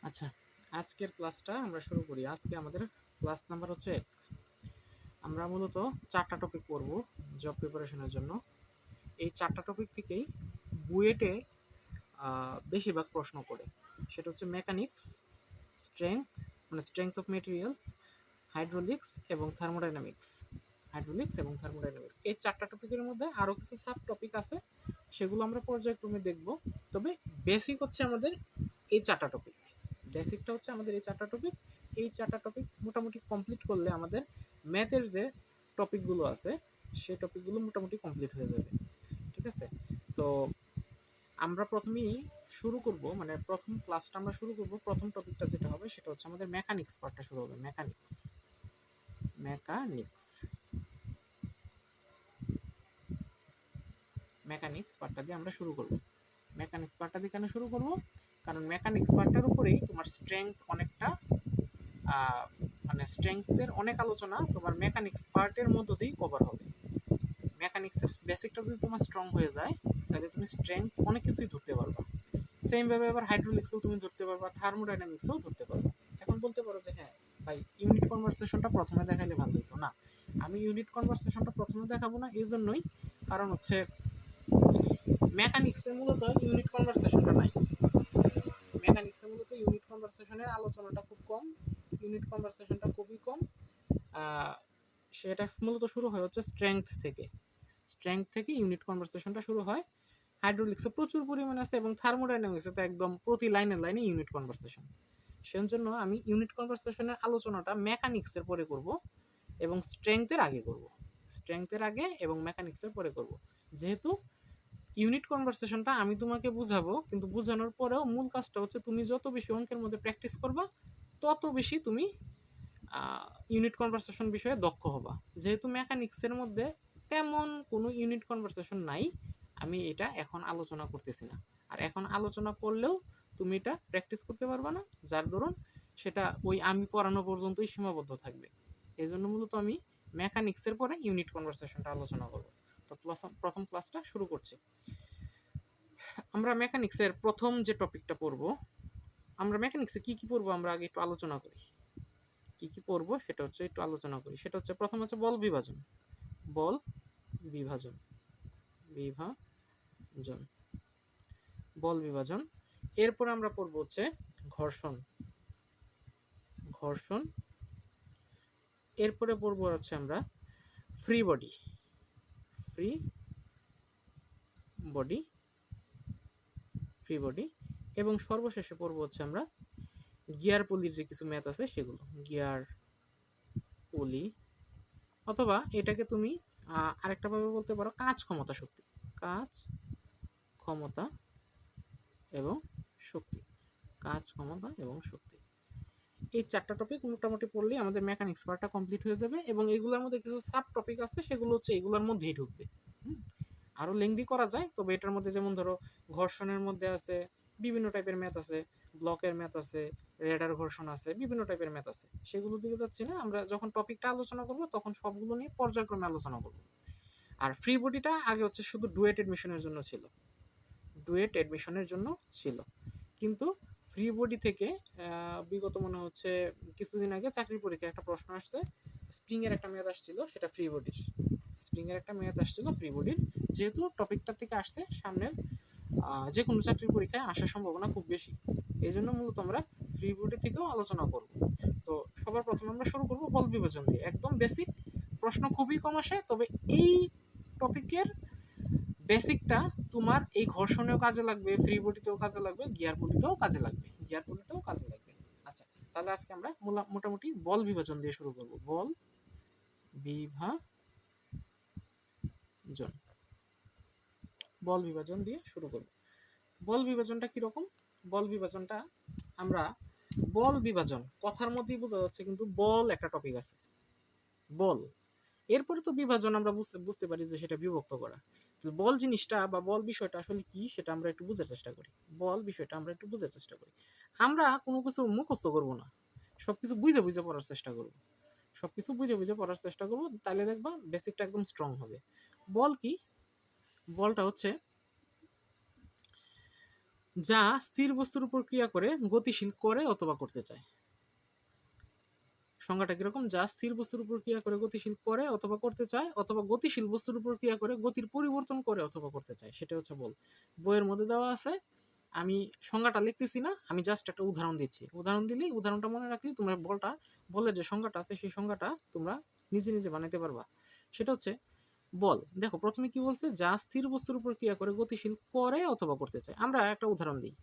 আচ্ছা, আজকের ক্লাসটা আমরা শুরু করি। আজকে আমাদের ক্লাস নাম্বার হচ্ছে ১। আমরা মূলত ৪টা টপিক পড়ব জব প্রিপারেশনের জন্য। এই ৪টা টপিক থেকেই বুয়েটে বেশিরভাগ প্রশ্ন করে। সেটা হচ্ছে মেকানিক্স, স্ট্রেংথ মানে স্ট্রেংথ অফ মেটেরিয়ালস, হাইড্রোলিক্স এবং থার্মোডাইনামিক্স। হাইড্রোলিক্স এবং থার্মোডাইনামিক্স এই ৪টা টপিকের মধ্যে আরও কিছু সাব টপিক আছে, সেগুলো আমরা পর্যায়ক্রমে দেখব। তবে বেসিক হচ্ছে আমাদের এই ৪টা টপিক। বেসিকটা হচ্ছে আমাদের এই ৪টা টপিক। এই ৪টা টপিক মোটামুটি কমপ্লিট করলে আমাদের ম্যাথের যে টপিকগুলো আছে সেই টপিকগুলো মোটামুটি কমপ্লিট হয়ে যাবে। ঠিক আছে? তো আমরা প্রথমেই শুরু করব, মানে প্রথম ক্লাসটা আমরা শুরু করব, প্রথম টপিকটা যেটা হবে সেটা হচ্ছে আমাদের মেকানিক্স পার্টটা শুরু হবে। মেকানিক্স মেকানিক্স মেকানিক্স পার্টটা দিয়ে আমরা শুরু করব। মেকানিক্স পার্টটা দিয়ে কেন শুরু করব? কারণ মেকানিক্স পার্টটার উপরেই তোমার স্ট্রেংথ অনেকটা, মানে স্ট্রেংথের অনেক আলোচনা তোমার মেকানিক্স পার্টের মধ্য দিয়েই কভার হবে। মেকানিক্সের বেসিকটা যদি তোমার স্ট্রং হয়ে যায় তাহলে তুমি স্ট্রেংথ অনেক কিছুই ধরতে পারবা। সেম ভাবে আবার হাইড্রোলিক্সও তুমি ধরতে পারবা, থার্মোডাইনামিক্সও ধরতে পারবা। এখন বলতে পারো যে হ্যাঁ ভাই, ইউনিট কনভারসেশনটা প্রথমে দেখাইলে ভালো হতো। না, আমি ইউনিট কনভারসেশনটা প্রথমে দেখাবো না, এই জন্যই কারণ হচ্ছে মেকানিক্সের মূলত ইউনিট কনভারসেশনটা নাই। মেকানিক্সের মূলত ইউনিট কনভারসেশনের আলোচনাটা খুব কম, ইউনিট কনভারসেশনটা খুবই কম। সেটা মূলত শুরু হয় হচ্ছে স্ট্রেংথ থেকে। স্ট্রেংথ থেকে ইউনিট কনভারসেশনটা শুরু হয়। হাইড্রোলিক্সে প্রচুর পরিমাণে আছে এবং থার্মোডাইনামিক্সে তো একদম প্রতি লাইনে লাইনে ইউনিট কনভারসেশন। সেজন্য আমি ইউনিট কনভারসেশনের আলোচনাটা মেকানিক্সের পরে করব এবং স্ট্রেংথের আগে করব। স্ট্রেংথের আগে এবং মেকানিক্সের পরে করব। যেহেতু ইউনিট কনভারসেশনটা আমি তোমাকে বুঝাবো, কিন্তু বোঝানোর পরেও মূল কাজটা হচ্ছে তুমি যত বেশি অঙ্কের মধ্যে প্র্যাকটিস করবা তত বেশি তুমি ইউনিট কনভারসেশন বিষয়ে দক্ষ হবা। যেহেতু মেকানিক্সের মধ্যে তেমন কোনো ইউনিট কনভারসেশন নাই, আমি এটা এখন আলোচনা করতেছি না। আর এখন আলোচনা করলেও তুমি এটা প্র্যাকটিস করতে পারবা না, যার দরুন সেটা ওই আমি পড়ানো পর্যন্তই সীমাবদ্ধ থাকবে। এই জন্য মূলত আমি মেকানিক্সের পরে ইউনিট কনভারসেশনটা আলোচনা করব। তো প্রথম ক্লাসটা শুরু করছি। আমরা মেকানিক্সের প্রথম যে টপিকটা পড়ব, আমরা মেকানিক্সে কি কি পড়বো আমরা আগে একটু আলোচনা করি। কি কি পড়বো সেটা হচ্ছে একটু আলোচনা করি। সেটা হচ্ছে প্রথম হচ্ছে বল বিভাজন। বল বিভাজন বিভাজন বল বিভাজন। এরপর আমরা পড়বো হচ্ছে ঘর্ষণ। ঘর্ষণ। এরপরে পড়বো হচ্ছে আমরা free body. Free body free body এবং সর্বশেষে পড়বো হচ্ছে আমরা গিয়ার পুলির যে কিছু ম্যাথ আছে সেগুলো। গিয়ার পুলি, অথবা এটাকে তুমি আরেকটা ভাবে বলতে পারো কাজ ক্ষমতা শক্তি। কাজ ক্ষমতা এবং শক্তি। কাজ ক্ষমতা এবং শক্তি। এই 4টা টপিক মোটামুটি পড়লেই আমাদের মেকানিক্স পার্টটা কমপ্লিট হয়ে যাবে এবং এগুলোর মধ্যে কিছু সাব টপিক আছে, সেগুলো হচ্ছে এগুলোর মধ্যেই ঢুকবে। আরো লেংদি করা যায়, তবে এটার মধ্যে যেমন ধরো ঘর্ষণের মধ্যে আছে বিভিন্ন টাইপের ম্যাথ আছে, ব্লকের ম্যাথ আছে, রেডার ঘর্ষণ আছে, বিভিন্ন টাইপের ম্যাথ আছে। সেগুলো দিকে যাচ্ছি না, আমরা যখন টপিকটা আলোচনা করব তখন সবগুলো নিয়ে পর্যায়ক্রমে আলোচনা করব। আর ফ্রি বডিটা আগে হচ্ছে শুধু ডুয়েট এডমিশনের জন্য ছিল। ডুয়েট এডমিশনের জন্য ছিল, কিন্তু ফ্রি বডি থেকে বিগত মনে হচ্ছে কিছুদিন আগে চাকরির পরীক্ষায় একটা প্রশ্ন আসছে, স্প্রিং এর একটা ম্যাথ আসছিল, সেটা ফ্রি বডির। স্প্রিং এর একটা ম্যাথ আসছিল ফ্রি বডির। যেহেতু টপিকটা থেকে আসছে, সামনের যে কোনো চাকরির পরীক্ষায় আসার সম্ভাবনা খুব বেশি, এই জন্য মূলত আমরা ফ্রি বডি থেকেও আলোচনা করব। তো সবার প্রথমে আমরা শুরু করব বল বিভাজন দিয়ে। একদম বেসিক প্রশ্ন, খুবই কম আসে, তবে এই টপিকের বেসিকটা তোমার এই ঘর্ষণেও কাজে লাগবে, ফ্রি বডিতেও কাজে লাগবে, গিয়ার পুলিতেও কাজে লাগবে, গিয়ার পুলিতেও কাজে লাগবে। আচ্ছা, তাহলে আজকে আমরা মোটামুটি বল বিভাজন দিয়ে শুরু করব। বল বিভাজন। বল বিভাজন দিয়ে শুরু করব। বল বিভাজনটা কিরকম? বল বিভাজনটা আমরা, বল বিভাজন কথার মধ্যেই বোঝা যাচ্ছে, কিন্তু বল একটা টপিক আছে, বল। এরপরে তো বিভাজন আমরা বুঝতে পারি যে সেটা বিভক্ত করা। বল জিনিসটা বা বল বিষয়টা আসলে কি সেটা আমরা একটু বোঝার চেষ্টা করি। বল বিষয়টা আমরা একটু বোঝার চেষ্টা করি। আমরা কোনো কিছু মুখস্থ করব না, সবকিছু বুঝে বুঝে পড়ার চেষ্টা করব। সবকিছু বুঝে বুঝে পড়ার চেষ্টা করব, তাহলে দেখবা বেসিকটা একদম স্ট্রং হবে। বল কি? বলটা হচ্ছে যা স্থির বস্তুর উপর ক্রিয়া করে গতিশীল করে অথবা করতে চায়। সংজ্ঞাটা কিরকম? যা স্থির বস্তুর উপর ক্রিয়া করে গতিশীল করে অথবা করতে চায়, অথবা গতিশীল বস্তুর উপর ক্রিয়া করে গতির পরিবর্তন করে অথবা করতে চায়, সেটা হচ্ছে বল। বইয়ের মধ্যে দেওয়া আছে, আমি সংজ্ঞাটা লিখতেছি না, আমি জাস্ট একটা উদাহরণ দিচ্ছি। উদাহরণ দিলেই, উদাহরণটা মনে রাখলেই তোমরা বলের যে সংজ্ঞাটা আছে সেই সংজ্ঞাটা তোমরা নিজে নিজে বানাইতে পারবা। সেটা হচ্ছে বল। দেখো প্রথমে কি বলছে? যা স্থির বস্তুর উপর ক্রিয়া করে গতিশীল করে অথবা করতে চায়। আমরা একটা উদাহরণ দিই।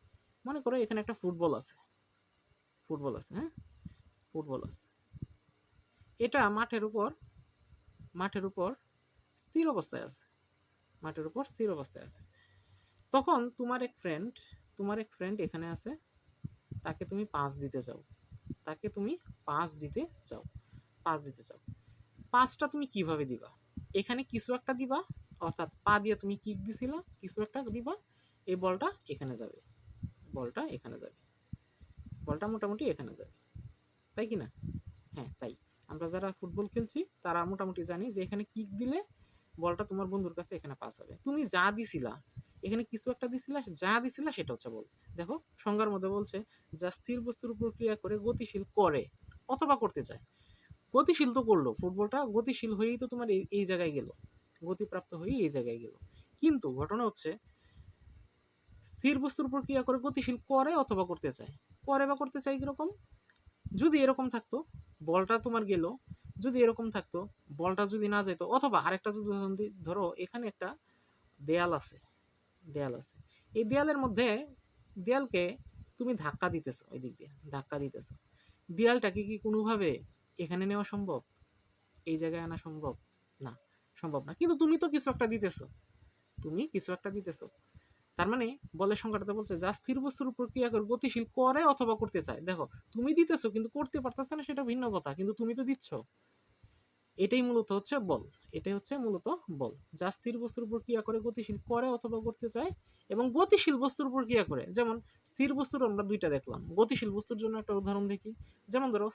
মনে করো এখানে একটা ফুটবল আছে, হ্যাঁ, ফুটবল আছে। এটা মাঠের উপর স্থির অবস্থায় আছে, তখন তোমার এক ফ্রেন্ড এখানে আছে, তাকে তুমি পাস দিতে চাও, পাসটা তুমি কিভাবে দিবা? এখানে কিছু একটা দিবা, অর্থাৎ পা দিয়ে তুমি কিক দিছিলা, কিছু একটা দিবা, এই বলটা এখানে যাবে, বলটা মোটামুটি এখানে যাবে, তাই কি না? হ্যাঁ তাই। আমরা যারা ফুটবল খেলছি তারা মোটামুটি জানি যে এখানে কিক দিলে বলটা তোমার বন্ধুর কাছে এখানে পাস হবে। তুমি যা দিছিলা, এখানে কিছু একটা দিছিলা, যা দিছিলা সেটা হচ্ছে বল। দেখো সংজ্ঞার মধ্যে বলছে যা স্থির বস্তুর উপর ক্রিয়া করে গতিশীল করে অথবা করতে চায়। গতিশীল তো করলো, ফুটবলটা গতিশীল হয়েই তো তোমার এই জায়গায় গেল, গতিপ্রাপ্ত হয়েই এই জায়গায় গেল। কিন্তু ঘটনা হচ্ছে স্থির বস্তুর উপর ক্রিয়া করে গতিশীল করে অথবা করতে চায়। করে বা করতে চায় কিরকম? যদি এরকম থাকতো, বলটা তোমার গেল, যদি এরকম থাকতো, বলটা যদি না যেত, অথবা আরেকটা যদি ধরো এখানে একটা দেয়াল আছে, এই দেয়ালের মধ্যে, দেয়ালকে তুমি ধাক্কা দিতেছো, ওই দিক দিয়ে ধাক্কা দিতেছো, দেয়ালটাকে কি কোনোভাবে এখানে নেওয়া সম্ভব? এই জায়গায় আনা সম্ভব না, কিন্তু তুমি তো কিছু একটা দিতেছো, তার মানে বলের সংখ্যাটা বলছে যা স্থির বস্তুর উপর ক্রিয়া করে গতিশীল করে অথবা করতে চায়। দেখো তুমি দিতেছো কিন্তু করতে পারতেছে না, সেটা ভিন্ন কথা, কিন্তু তুমি তো দিচ্ছ। এটাই মূলত হচ্ছে বল। যা স্থির বস্তুর উপর ক্রিয়া করে গতিশীল করে অথবা করতে চায়, এবং গতিশীল বস্তুর উপর ক্রিয়া করে। যেমন স্থির বস্তুর আমরা দুইটা দেখলাম, গতিশীল বস্তুর জন্য একটা উদাহরণ দেখি। যেমন ধরো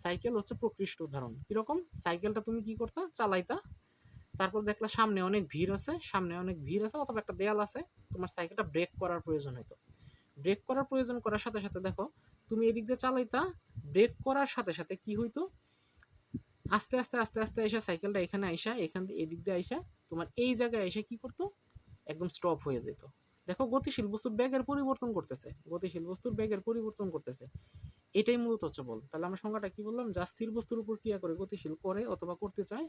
সাইকেল হচ্ছে প্রকৃষ্ট উদাহরণ। কিরকম? সাইকেলটা তুমি কি করতা? চালাইতা, তারপর দেখলা সামনে অনেক ভিড় আছে, অথবা একটা দেয়াল আছে, তোমার সাইকেলটা ব্রেক করার প্রয়োজন হইতো। ব্রেক করার প্রয়োজন করার সাথে সাথে দেখো তুমি এদিক দিয়ে চালাইতা, ব্রেক করার সাথে সাথে কি হইতো? আস্তে আস্তে আস্তে আস্তে এসে সাইকেলটা এখানে আইসা, এখান দিয়ে এদিক দিয়ে আইসা তোমার এই জায়গায় এসে কি করতো? একদম স্টপ হয়ে যেত। দেখো গতিশীল বস্তুর বেগের পরিবর্তন করতেছে, এটাই মূলত হচ্ছে বল। তাহলে আমরা সংজ্ঞাটা কি বললাম? যা স্থির বস্তুর উপর ক্রিয়া করে গতিশীল করে অথবা করতে চায়,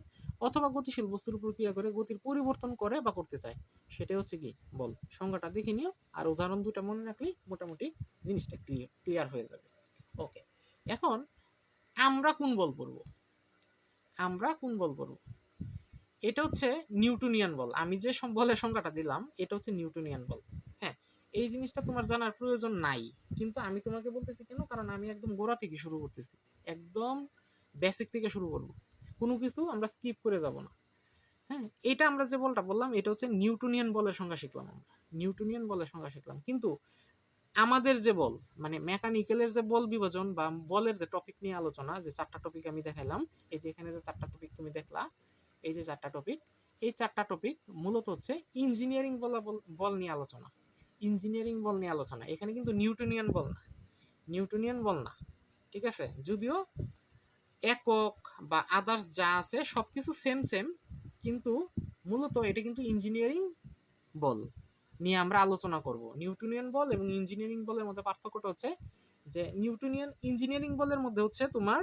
অথবা গতিশীল বস্তুর উপর ক্রিয়া করে গতির পরিবর্তন করে বা করতে চায়, সেটাই হচ্ছে কি বল। সংজ্ঞাটা দেখে নিও, আর উদাহরণ দুটা মনে রাখলেই মোটামুটি জিনিসটা ক্লিয়ার হয়ে যাবে। ওকে, এখন আমরা কোন বল পড়বো? এটা হচ্ছে নিউটনিয়ান বল। আমি যে বলের সংজ্ঞাটা দিলাম এটা হচ্ছে নিউটনিয়ান বল। হ্যাঁ, এই জিনিসটা তোমার জানার প্রয়োজন নাই, কিন্তু আমি তোমাকে বলতেছি কেন? কারণ আমি একদম গোড়া থেকে শুরু করতেছি, একদম বেসিক থেকে শুরু করব, কোনো কিছু আমরা স্কিপ করে যাব না। হ্যাঁ, এটা আমরা যে বলটা বললাম এটা হচ্ছে নিউটনিয়ান বলের সংজ্ঞা শিখলাম, কিন্তু আমাদের যে বল, মানে মেকানিক্যালের যে বল বিভাজন বা বলের যে টপিক নিয়ে আলোচনা, যে চারটা টপিক আমি দেখাইলাম, এই যে এখানে যে চারটা টপিক তুমি দেখলা, এই যে চারটা টপিক, এই চারটা টপিক মূলত হচ্ছে ইঞ্জিনিয়ারিং বল নিয়ে আলোচনা। এখানে কিন্তু নিউটনিয়ান বল না, ঠিক আছে? যদিও একক বা আদার্স যা আছে সবকিছু সেম, কিন্তু মূলত এটা কিন্তু ইঞ্জিনিয়ারিং বল নিয়ে আমরা আলোচনা করব। নিউটনিয়ান বল এবং ইঞ্জিনিয়ারিং বলের মধ্যে পার্থক্যটা হচ্ছে যে ইঞ্জিনিয়ারিং বলের মধ্যে হচ্ছে তোমার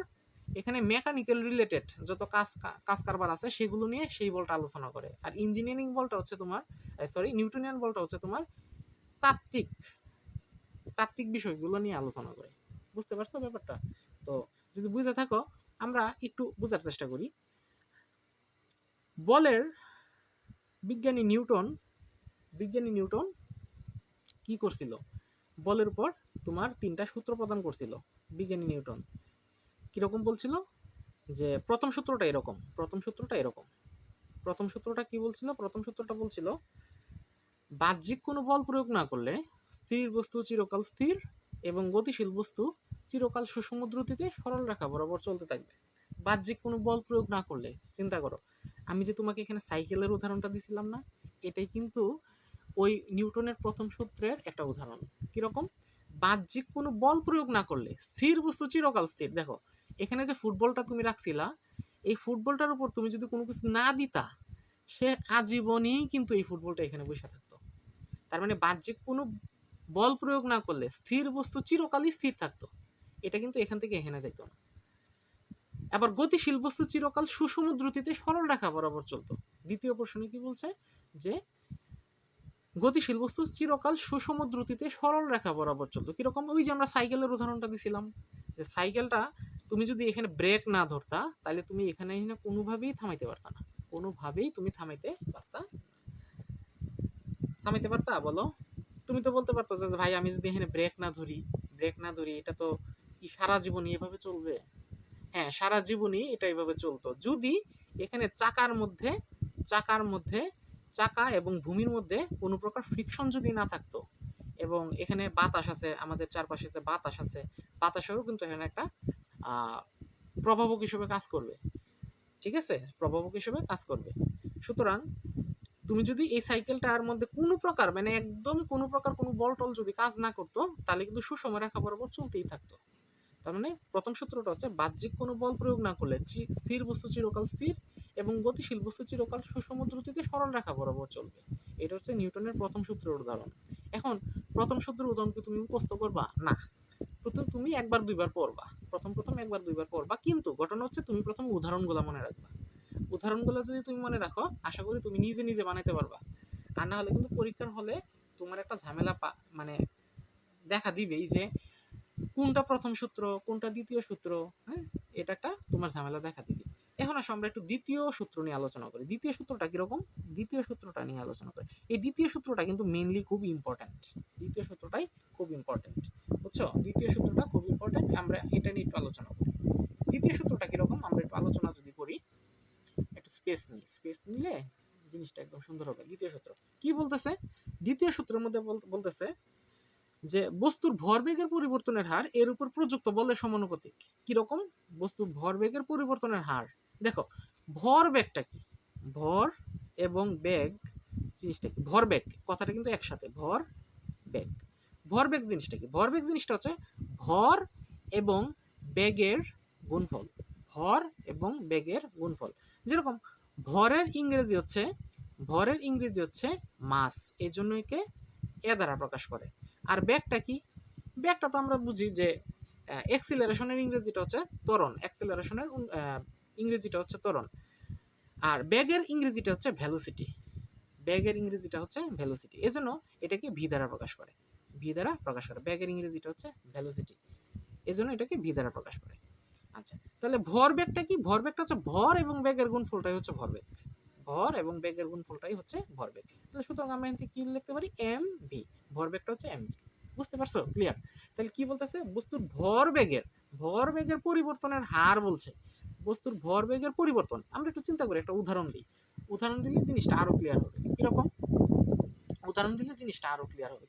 এখানে মেকানিক্যাল রিলেটেড যত কাজ কারবার আছে সেগুলো নিয়ে সেই বলটা আলোচনা করে, আর ইঞ্জিনিয়ারিং বলটা হচ্ছে তোমার, নিউটনিয়ান বলটা হচ্ছে তোমার তাত্ত্বিক বিষয়গুলো নিয়ে আলোচনা করে। বুঝতে পারছো ব্যাপারটা? তো যদি বুঝে থাকো, আমরা একটু বোঝার চেষ্টা করি। বলের বিজ্ঞানী নিউটন কি করছিল? বলের উপর তোমার তিনটা সূত্র প্রদান করছিল বিজ্ঞানী নিউটন। কিরকম বলছিল? যে প্রথম সূত্রটা এরকম, প্রথম সূত্রটা কি বলছিল? প্রথম সূত্রটা বলছিল বাহ্যিক কোনো বল প্রয়োগ না করলে স্থির বস্তু চিরকাল স্থির এবং গতিশীল বস্তু চিরকাল সুষম দ্রুতিতে সরল রেখা বরাবর চলতে থাকবে। বাহ্যিক কোনো বল প্রয়োগ না করলে, চিন্তা করো, আমি যে তোমাকে এখানে সাইকেলের উদাহরণটা দিছিলাম না, এটাই কিন্তু ওই নিউটনের প্রথম সূত্রের একটা উদাহরণ। কিরকম? বাহ্যিক কোনো বল প্রয়োগ না করলে স্থির বস্তু চিরকাল স্থির। দেখো এখানে যে ফুটবলটা তুমি রাখছিলা, এই ফুটবলটার উপর তুমি যদি কোনো কিছু না দিতা, সে আজীবনই কিন্তু এই ফুটবলটা এখানে বসে থাকতো। তার মানে বাহ্যিক কোনো বল প্রয়োগ না করলে স্থির বস্তু চিরকালই স্থির থাকতো। এটা কিন্তু এখান থেকে এখানে যেত না। আবার গতিশীল বস্তু চিরকাল সুষম দ্রুতিতে সরল রেখা বরাবর চলতো। দ্বিতীয় প্রশ্নে কি বলছে? যে গতিশীল বস্তু চিরকাল সুষম দ্রুতিতে সরল রেখা বরাবর চলতো। কিরকম? ওই যে আমরা সাইকেলের উদাহরণটা দিছিলাম, যে সাইকেলটা তুমি যদি এখানে ব্রেক না ধরতা, তাহলে তুমি এখানে কোনোভাবেই থামাইতে পারতা না। কোনোভাবেই তুমি থামাইতে পারতা বলো? তুমি তো বলতে পারতো যে ভাই আমি যদি এখানে ব্রেক না ধরি এটা তো কি সারা জীবনই এভাবে চলবে? হ্যাঁ, সারা জীবনই এটা এভাবে চলতো যদি এখানে চাকার মধ্যে চাকা এবং ভূমির মধ্যে কোনো প্রকার ফ্রিকশন যদি না থাকতো, এবং এখানে বাতাস আছে, আমাদের চারপাশে যে বাতাস আছে, বাতাসেরও কিন্তু এখানে একটা প্রভাবক হিসেবে কাজ করবে। ঠিক আছে, প্রভাবক হিসেবে কাজ করবে। সুতরাং তুমি যদি এই সাইকেলটার মধ্যে কোনো প্রকার মানে একদম কোনো প্রকার কোনো বল টল যদি কাজ না করতো, তাহলে কিন্তু সুষম রেখা বরাবর চলতেই থাকতো। তার মানে প্রথম সূত্রটা হচ্ছে বাহ্যিক কোনো বল প্রয়োগ না করলে স্থির বস্তু চিরকাল স্থির এবং গতিশীল বস্তু চিরকাল সুষম দ্রুতিতে সরল রেখা বরাবর চলবে। এটা হচ্ছে নিউটনের প্রথম সূত্রের উদাহরণ। এখন প্রথম সূত্রের উদাহরণ কি তুমি মুখস্থ করবা? না, তুমি একবার দুইবার পড়বা, প্রথম একবার দুইবার পড়বা, কিন্তু ঘটনা হচ্ছে তুমি প্রথম উদাহরণগুলো মনে রাখবা। উদাহরণগুলো যদি তুমি মনে রাখো, আশা করি তুমি নিজে নিজে বানাইতে পারবা। আর না হলে কিন্তু পরীক্ষার হলে তোমার একটা ঝামেলা মানে দেখা দিবেই যে কোনটা প্রথম সূত্র কোনটা দ্বিতীয় সূত্র। হ্যাঁ, এটা একটা তোমার ঝামেলা দেখা দিবে। এখন আসো আমরা একটু দ্বিতীয় সূত্র নিয়ে আলোচনা করি। দ্বিতীয় সূত্রটা কিরকম? দ্বিতীয় সূত্রটা নিয়ে আলোচনা করি। এই দ্বিতীয় সূত্রটা কিন্তু মেইনলি খুব ইম্পর্টেন্ট। দ্বিতীয় সূত্রটাই খুব ইম্পর্টেন্ট, বুঝছো? দ্বিতীয় সূত্রটা খুব ইম্পর্টেন্ট, আমরা এটা নিয়ে একটু আলোচনা করি। দ্বিতীয় সূত্রটা কিরকম আমরা একটু আলোচনা যদি করি, একটু স্পেস নিলে জিনিসটা একদম সুন্দর হবে। দ্বিতীয় সূত্র কি বলতেছে? দ্বিতীয় সূত্রের মধ্যে বলতেছে যে বস্তুর ভরবেগের পরিবর্তনের হার এর উপর প্রযুক্ত বলের সমানুপাতিক। কিরকম? বস্তুর ভরবেগের পরিবর্তনের হার। দেখো ভরবেগটা কি? ভর এবং বেগ জিনিসটা কি? ভরবেগ কথাটা কিন্তু একসাথে, বেগ। ভরবেগ জিনিসটা কি? ভরবেগ জিনিসটা হচ্ছে ভর এবং বেগের গুণফল। ভর এবং বেগের গুণফল। যেরকম ভরের ইংরেজি হচ্ছে মাস, এই জন্য একে এ দ্বারা প্রকাশ করে। আর ব্যাগটা কি? ব্যাগটা তো আমরা বুঝি যে এক্সিলারেশনের ইংরেজিটা হচ্ছে ত্বরণ, এক্সিলারেশনের ইংরেজিটা হচ্ছে ত্বরণ। আর ব্যাগের ইংরেজিটা হচ্ছে ভেলোসিটি, এজন্য এটাকে ভি দ্বারা প্রকাশ করে। ব্যাগের ইংরেজিটা হচ্ছে ভেলোসিটি, এজন্য এটাকে ভি দ্বারা প্রকাশ করে। আচ্ছা, তাহলে ভরবেগটা কি? ভরবেগটা হচ্ছে ভর এবং বেগের গুণফলটাই হচ্ছে ভরবেগ। তাহলে সুতরাং আমরা এখান থেকে কি লিখতে পারি? M V. ভরবেগটা হচ্ছে এম ভি। বুঝতে পারছো? ক্লিয়ার? তাহলে কি বলতেছে? বস্তুর ভরবেগের পরিবর্তনের হার বলছে। বস্তুর ভরবেগের পরিবর্তন আমরা একটু চিন্তা করি, একটা উদাহরণ দিই। উদাহরণ দিলে জিনিসটা আরো ক্লিয়ার হবে।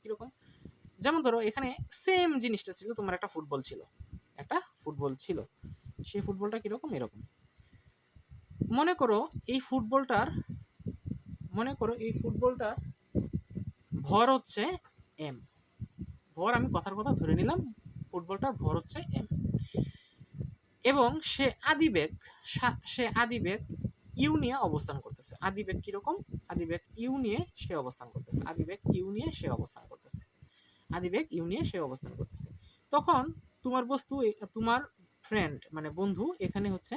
কিরকম? যেমন ধরো এখানে সেম জিনিসটা ছিল, তোমার একটা ফুটবল ছিল। সেই ফুটবলটা কিরকম? এরকম। মনে করো এই ফুটবলটার ভর হচ্ছে এম। ভর আমি কথার কথা ধরে নিলাম, ফুটবলটার ভর হচ্ছে এম, এবং সে আদিবেগ ইউ নিয়ে অবস্থান করতেছে। আদিবেগ কিরকম? আদিবেগ ইউ নিয়ে সে অবস্থান করতেছে। তখন তোমার ফ্রেন্ড মানে বন্ধু এখানে হচ্ছে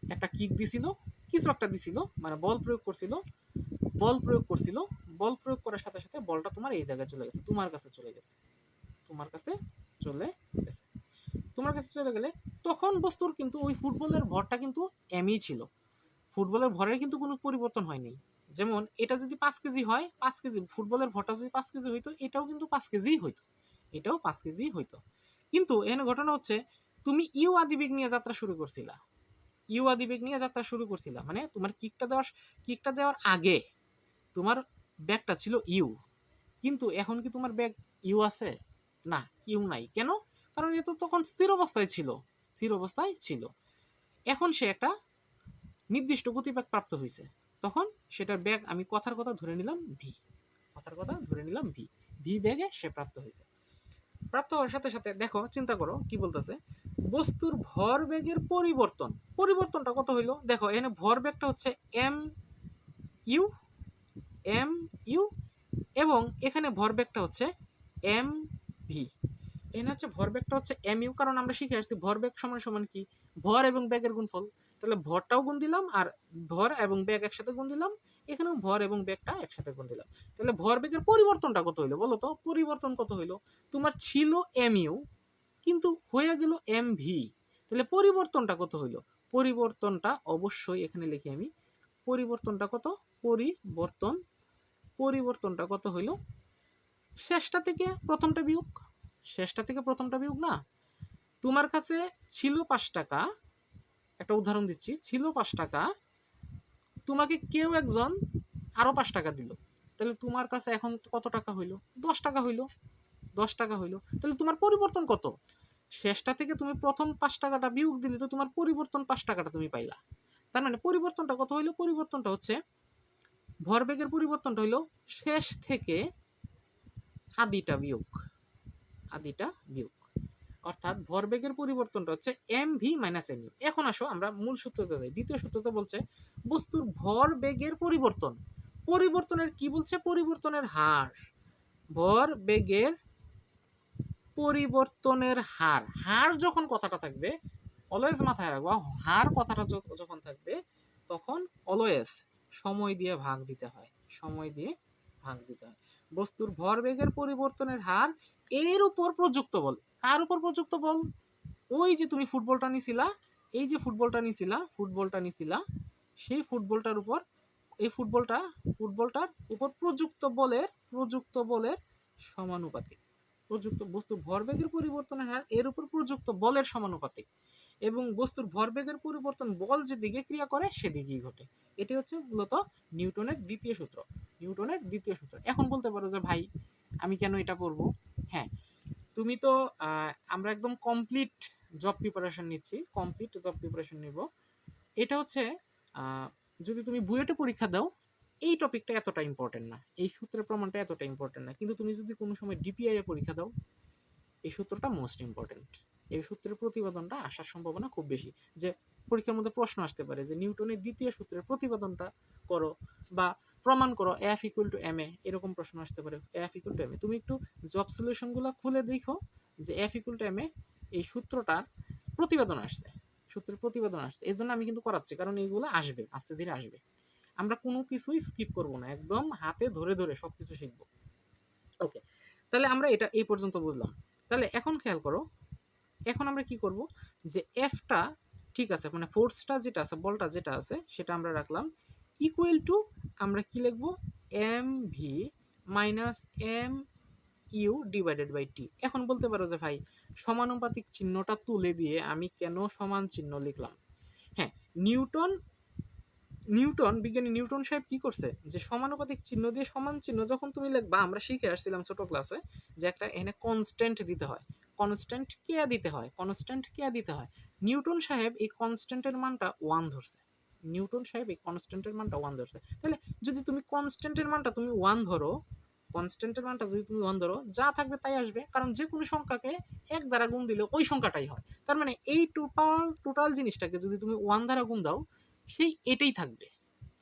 একটা কিক দিছিল, কিছু একটা দিছিল, মানে বল প্রয়োগ করছিল। বল প্রয়োগ করার সাথে সাথে বলটা তোমার এই জায়গায় চলে গেছে, তোমার কাছে চলে গেলে তখন বস্তুর কিন্তু ওই ফুটবলের ভরটা কিন্তু এমই ছিল। ফুটবলের ভরের কিন্তু কোনো পরিবর্তন হয়নি। যেমন এটা যদি 5 কেজি হয়, 5 কেজি ফুটবলের ভরটা যদি 5 কেজি হইতো, এটাও কিন্তু 5 কেজি হইতো। কিন্তু এখানে ঘটনা হচ্ছে তুমি ইউ আদিবেগ নিয়ে যাত্রা শুরু করছিলা, মানে তোমার কিকটা দেওয়ার আগে তোমার ব্যাগটা ছিল ইউ, কিন্তু এখন কি তোমার ব্যাগ ইউ আছে? না, ইউ নাই। কেন? কারণ এটা তখন স্থির অবস্থায় ছিল। এখন সে একটা নির্দিষ্ট গতিবেগ প্রাপ্ত হয়েছে, তখন সেটার ব্যাগ আমি কথার কথা ধরে নিলাম ভি। কথার কথা ধরে নিলাম ভি, ভি বেগে সে প্রাপ্ত হয়েছে। প্রাপ্ত হওয়ার সাথে সাথে দেখো, চিন্তা করো কি বলতেছে, বস্তুর ভর বেগের পরিবর্তন, পরিবর্তনটা কত হইলো, দেখো এখানে ভর বেগটা হচ্ছে এম ইউ, এম ইউ, এবং এখানে ভরবেগটা হচ্ছে এম ভি। এখানে হচ্ছে ভরবেগটা হচ্ছে এম ইউ, কারণ আমরা শিখে আসছি ভরবেগ সমান সমান কি, ভর এবং বেগের গুণফল। তাহলে ভরটাও গুণ দিলাম আর ভর এবং বেগ একসাথে গুণ দিলাম, এখানেও ভর এবং বেগটা একসাথে গুণ দিলাম। তাহলে ভরবেগের পরিবর্তনটা কত হইলো বলো তো, পরিবর্তন কত হইলো, তোমার ছিল এম ইউ কিন্তু হয়ে গেল এম ভি, তাহলে পরিবর্তনটা কত হইলো, পরিবর্তনটা অবশ্যই এখানে লিখি আমি, পরিবর্তনটা কত, পরিবর্তন, পরিবর্তনটা কত হইল, শেষটা থেকে প্রথমটা বিয়োগ, শেষটা থেকে প্রথমটা বিয়োগ না, তোমার কাছে ছিল 5 টাকা, একটা উদাহরণ দিচ্ছি, ছিল 5 টাকা, তোমাকে কেউ একজন আরো 5 টাকা দিল, তাহলে তোমার কাছে এখন কত টাকা হইল, 10 টাকা হইল, 10 টাকা হইল, তাহলে তোমার পরিবর্তন কত, শেষটা থেকে তুমি প্রথম 5 টাকাটা বিয়োগ দিলে তো তোমার পরিবর্তন 5 টাকাটা তুমি পাইলা। তার মানে পরিবর্তনটা কত হইলো, পরিবর্তনটা হচ্ছে, ভরবেগের পরিবর্তনটা হইলো শেষ থেকে আদিটা বিয়োগ, আদিটা বিয়োগ, অর্থাৎ ভরবেগের পরিবর্তনটা হচ্ছে M V minus M U. এখন আসো আমরা মূল সূত্রতে যাই। দ্বিতীয় সূত্রতে বলছে বস্তুর ভরবেগের পরিবর্তন, পরিবর্তনের কি বলছে, পরিবর্তনের হার, ভরবেগের পরিবর্তনের হার, হার যখন কথাটা থাকবে অলওয়েজ মাথায় রাখবো, হার কথাটা যখন থাকবে তখন অলওয়েজ সময় দিয়ে ভাগ দিতে হয়, সময় দিয়ে ভাগ দিতে হয়। বস্তুর ভরবেগের পরিবর্তনের হার এর উপর প্রযুক্ত বল, কার উপর প্রযুক্ত বল, ওই যে তুমি ফুটবলটা নিছিলা, এই যে ফুটবলটা নিছিলা, ফুটবলটা নিছিলা, সেই ফুটবলটার উপর, এই ফুটবলটার উপর প্রযুক্ত বলের, প্রযুক্ত বলের সমানুপাতিক, প্রযুক্ত বস্তুর ভরবেগের পরিবর্তনের হার এর উপর প্রযুক্ত বলের সমানুপাতিক, এবং বস্তুর ভরবেগের পরিবর্তন বল যেদিকে ক্রিয়া করে সেদিকেই ঘটে। এটি হচ্ছে মূলত নিউটনের দ্বিতীয় সূত্র, নিউটনের দ্বিতীয় সূত্র। এখন বলতে পারো যে ভাই আমি কেন এটা পড়বো, হ্যাঁ তুমি তো আমরা একদম কমপ্লিট জব প্রিপারেশন নিচ্ছি, কমপ্লিট জব প্রিপারেশন নিব, এটা হচ্ছে যদি তুমি বুয়েটে পরীক্ষা দাও এই টপিকটা এতটা ইম্পর্টেন্ট না, এই সূত্রের প্রমাণটা এতটা ইম্পর্টেন্ট না, কিন্তু তুমি যদি কোনো সময় ডিপিআই এ পরীক্ষা দাও এই সূত্রটা মোস্ট ইম্পর্টেন্ট, এই সূত্রের প্রতিপাদনটা আসার সম্ভাবনা খুব বেশি, যে পরীক্ষার মধ্যে প্রশ্ন আসতে পারে যে নিউটনের দ্বিতীয় সূত্রের প্রতিপাদনটা করো বা প্রমাণ করো F equal to M A, এরকম প্রশ্ন আসতে পারে, F equal to M A. তুমি একটু জব সলিউশনগুলো খুলে দেখো যে F equal to M A এই সূত্রটার প্রতিপাদন আসছে, সূত্রের প্রতিপাদন আসছে, এই জন্য আমি কিন্তু করাচ্ছি, কারণ এইগুলো আসবে, আস্তে ধীরে আসবে, আমরা কোনো কিছুই স্কিপ করব না, একদম হাতে ধরে ধরে সবকিছু শিখবো। ওকে, তাহলে আমরা এটা এই পর্যন্ত বুঝলাম। তাহলে এখন খেয়াল করো, এখন আমরা কি করব, যে এফটা ঠিক আছে, মানে ফোর্সটা যেটা আছে, বলটা যেটা আছে সেটা আমরা রাখলাম ইকুয়াল টু, আমরা কি লিখবো, M V minus M U divided by T. এখন বলতে পারো যে ভাই সমানুপাতিক চিহ্নটা তুলে দিয়ে আমি কেন সমান চিহ্ন লিখলাম, হ্যাঁ নিউটন, বিজ্ঞানী নিউটন সাহেব কি করছে, যে সমানুপাতিক চিহ্ন দিয়ে সমান চিহ্ন যখন তুমি লিখবা, আমরা শিখে আসছিলাম ছোট ক্লাসে যে একটা এখানে কনস্ট্যান্ট দিতে হয়, কনস্ট্যান্ট কে দিতে হয়, কনস্ট্যান্ট কে দিতে হয়, নিউটন সাহেব এই কনস্ট্যান্টের মানটা 1 ধরছে, নিউটন সাহেব এই কনস্ট্যান্টের মানটা 1 ধরছে। তাহলে যদি তুমি কনস্ট্যান্টের মানটা তুমি 1 ধরো, কনস্ট্যান্টের মানটা যদি তুমি 1 ধরো, যা থাকবে তাই আসবে, কারণ যে কোনো সংখ্যাকে 1 দ্বারা গুণ দিলে ওই সংখ্যাটাই হয়, তার মানে এই টোটাল জিনিসটাকে যদি তুমি 1 দ্বারা গুণ দাও সেই এটাই থাকবে,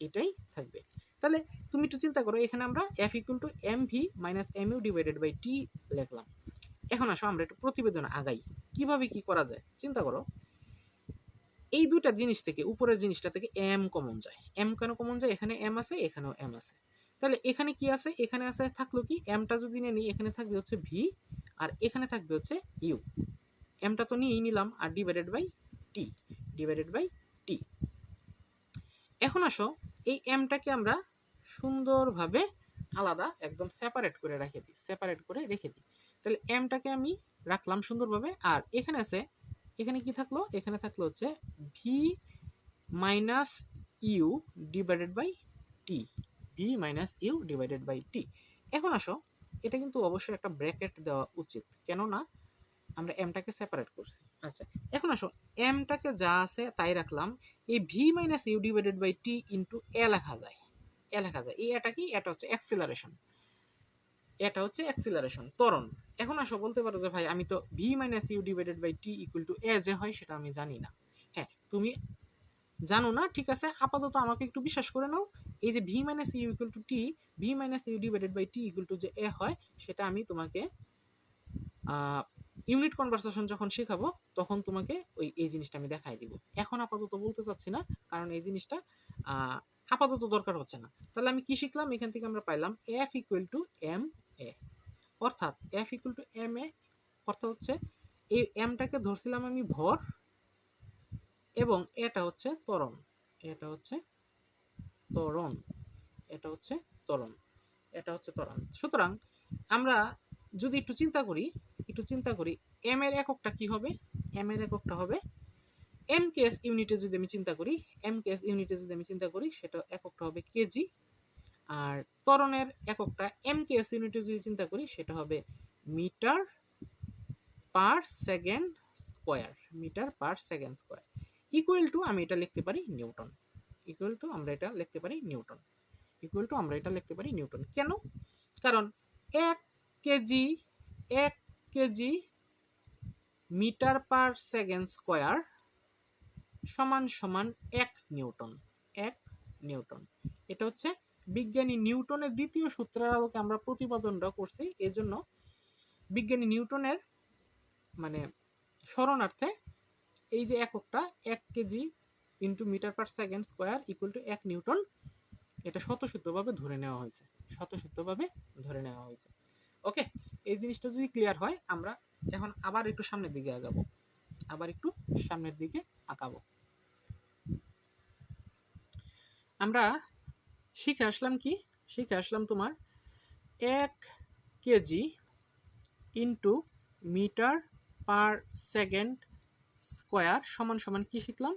এটাই থাকবে। তাহলে তুমি একটু চিন্তা করো, এখানে আমরা F equal to M V minus M U divided by T লিখলাম। এখন আসো আমরা একটু প্রতিবেদন আগাই, কিভাবে কি করা যায় চিন্তা করো, এই দুইটা জিনিস থেকে, উপরের জিনিসটা থেকে এম কমন যায়, এম কেন কমন যায়, এখানে এম আছে এখানেও এম আছে, তাহলে এখানে কি আছে, এখানে আছে থাকলো কি, এমটা যদি নিয়ে নিই এখানে থাকবে হচ্ছে ভি আর এখানে থাকবে হচ্ছে ইউ, এমটা তো নিয়েই নিলাম আর divided by T, divided by T. এখন আসো এই এমটাকে আমরা সুন্দরভাবে আলাদা একদম সেপারেট করে রেখে দিই, সেপারেট করে রেখে দিই। তাহলে এমটাকে আমি রাখলাম সুন্দরভাবে, আর এখানে আছে, এখানে কি থাকলো, এখানে থাকলো হচ্ছে V minus U divided by T, V minus U divided by T. এখন আসো এটা কিন্তু অবশ্যই একটা ব্র্যাকেট দেওয়া উচিত, কেননা আমরা এমটাকে সেপারেট করছি। আচ্ছা এখন আসো এমটাকে যা আছে তাই রাখলাম, এই V minus U divided by T into A লেখা যায়, এ লেখা যায়, এই এটা কি, এটা হচ্ছে অ্যাক্সিলারেশন, এটা হচ্ছে অ্যাক্সিলারেশন, ত্বরণ। এখন আসো বলতে পারো যে ভাই আমি তো V minus U divided by T equal to A যে হয় সেটা আমি জানি না। হ্যাঁ, তুমি জানো না, ঠিক আছে, আপাতত আমাকে একটু বিশ্বাস করে নাও। এই যে V minus U equal to T, V minus U divided by T equal to যে এ হয়, সেটা আমি তোমাকে ইউনিট কনভার্সেশন যখন শেখাবো তখন তোমাকে এই জিনিসটা আমি দেখাই দিব। এখন আপাতত বলতে চাচ্ছি না, কারণ এই জিনিসটা আপাতত দরকার হচ্ছে না। তাহলে আমি কি শিখলাম এখান থেকে? আমরা পাইলাম F equal to M A, অর্থাৎ F equal to M A অর্থাৎ হচ্ছে এই এমটাকে ধরছিলাম আমি ভর, এবং এটা হচ্ছে ত্বরণ, এটা হচ্ছে ত্বরণ, এটা হচ্ছে ত্বরণ, এটা হচ্ছে ত্বরণ। সুতরাং আমরা যদি একটু চিন্তা করি এম এর এককটা কি হবে? এম এর এককটা হবে এম কেএস ইউনিটে যদি আমি চিন্তা করি, এম কেএস ইউনিটে যদি আমি চিন্তা করি সেটা এককটা হবে কেজি। আর ত্বরণের এককটা এম কেএস ইউনিটে যদি চিন্তা করি সেটা হবে metre per second square, metre per second square. Equal to আমি এটা লিখতে পারি নিউটন, ইকুয়াল টু আমরা এটা লিখতে পারি নিউটন, ইকুয়াল টু আমরা এটা লিখতে পারি নিউটন। কেন? কারণ এক কেজি, এক KG metre per second square সমান সমান 1 নিউটন, 1 নিউটন। এটা হচ্ছে বিজ্ঞানী নিউটনের দ্বিতীয় সূত্রের আলোকে আমরা প্রতিপাদনটা করছি। এজন্য বিজ্ঞানী নিউটনের মানে স্মরণার্থে এই যে এককটা 1 KG into metre per second square equal to 1 newton, এটা স্বতঃসিদ্ধভাবে ধরে নেওয়া হয়েছে, স্বতঃসিদ্ধভাবে ধরে নেওয়া হয়েছে। ওকে, এই জিনিসটা যদি ক্লিয়ার হয় আমরা এখন আবার একটু সামনের দিকে আগাবো, আবার একটু সামনের দিকে আগাবো। আমরা শিখে আসলাম কি? শিখে আসলাম তোমার 1 KG into metre per second square সমান সমান কি শিখলাম?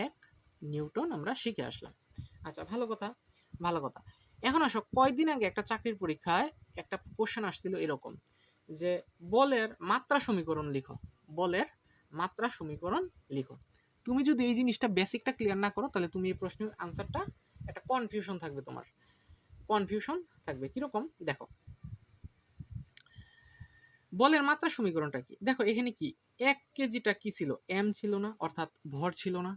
1 নিউটন আমরা শিখে আসলাম। আচ্ছা, ভালো কথা, ভালো কথা। এখন আসো, কয়দিন আগে একটা চাকরির পরীক্ষায় একটা কোশ্চেন আসছিল এরকম যে বলের মাত্রা সমীকরণ লিখো, বলের মাত্রা সমীকরণ লিখো। তুমি যদি এই জিনিসটা বেসিকটা ক্লিয়ার না করো তাহলে তুমি এই প্রশ্নের আনসারটা একটা কনফিউশন থাকবে, তোমার কনফিউশন থাকবে। কিরকম? দেখো, বলের মাত্রা সমীকরণটা কি? দেখো এখানে কি 1 কেজিটা কি ছিল? এম ছিল না, অর্থাৎ ভর ছিল না।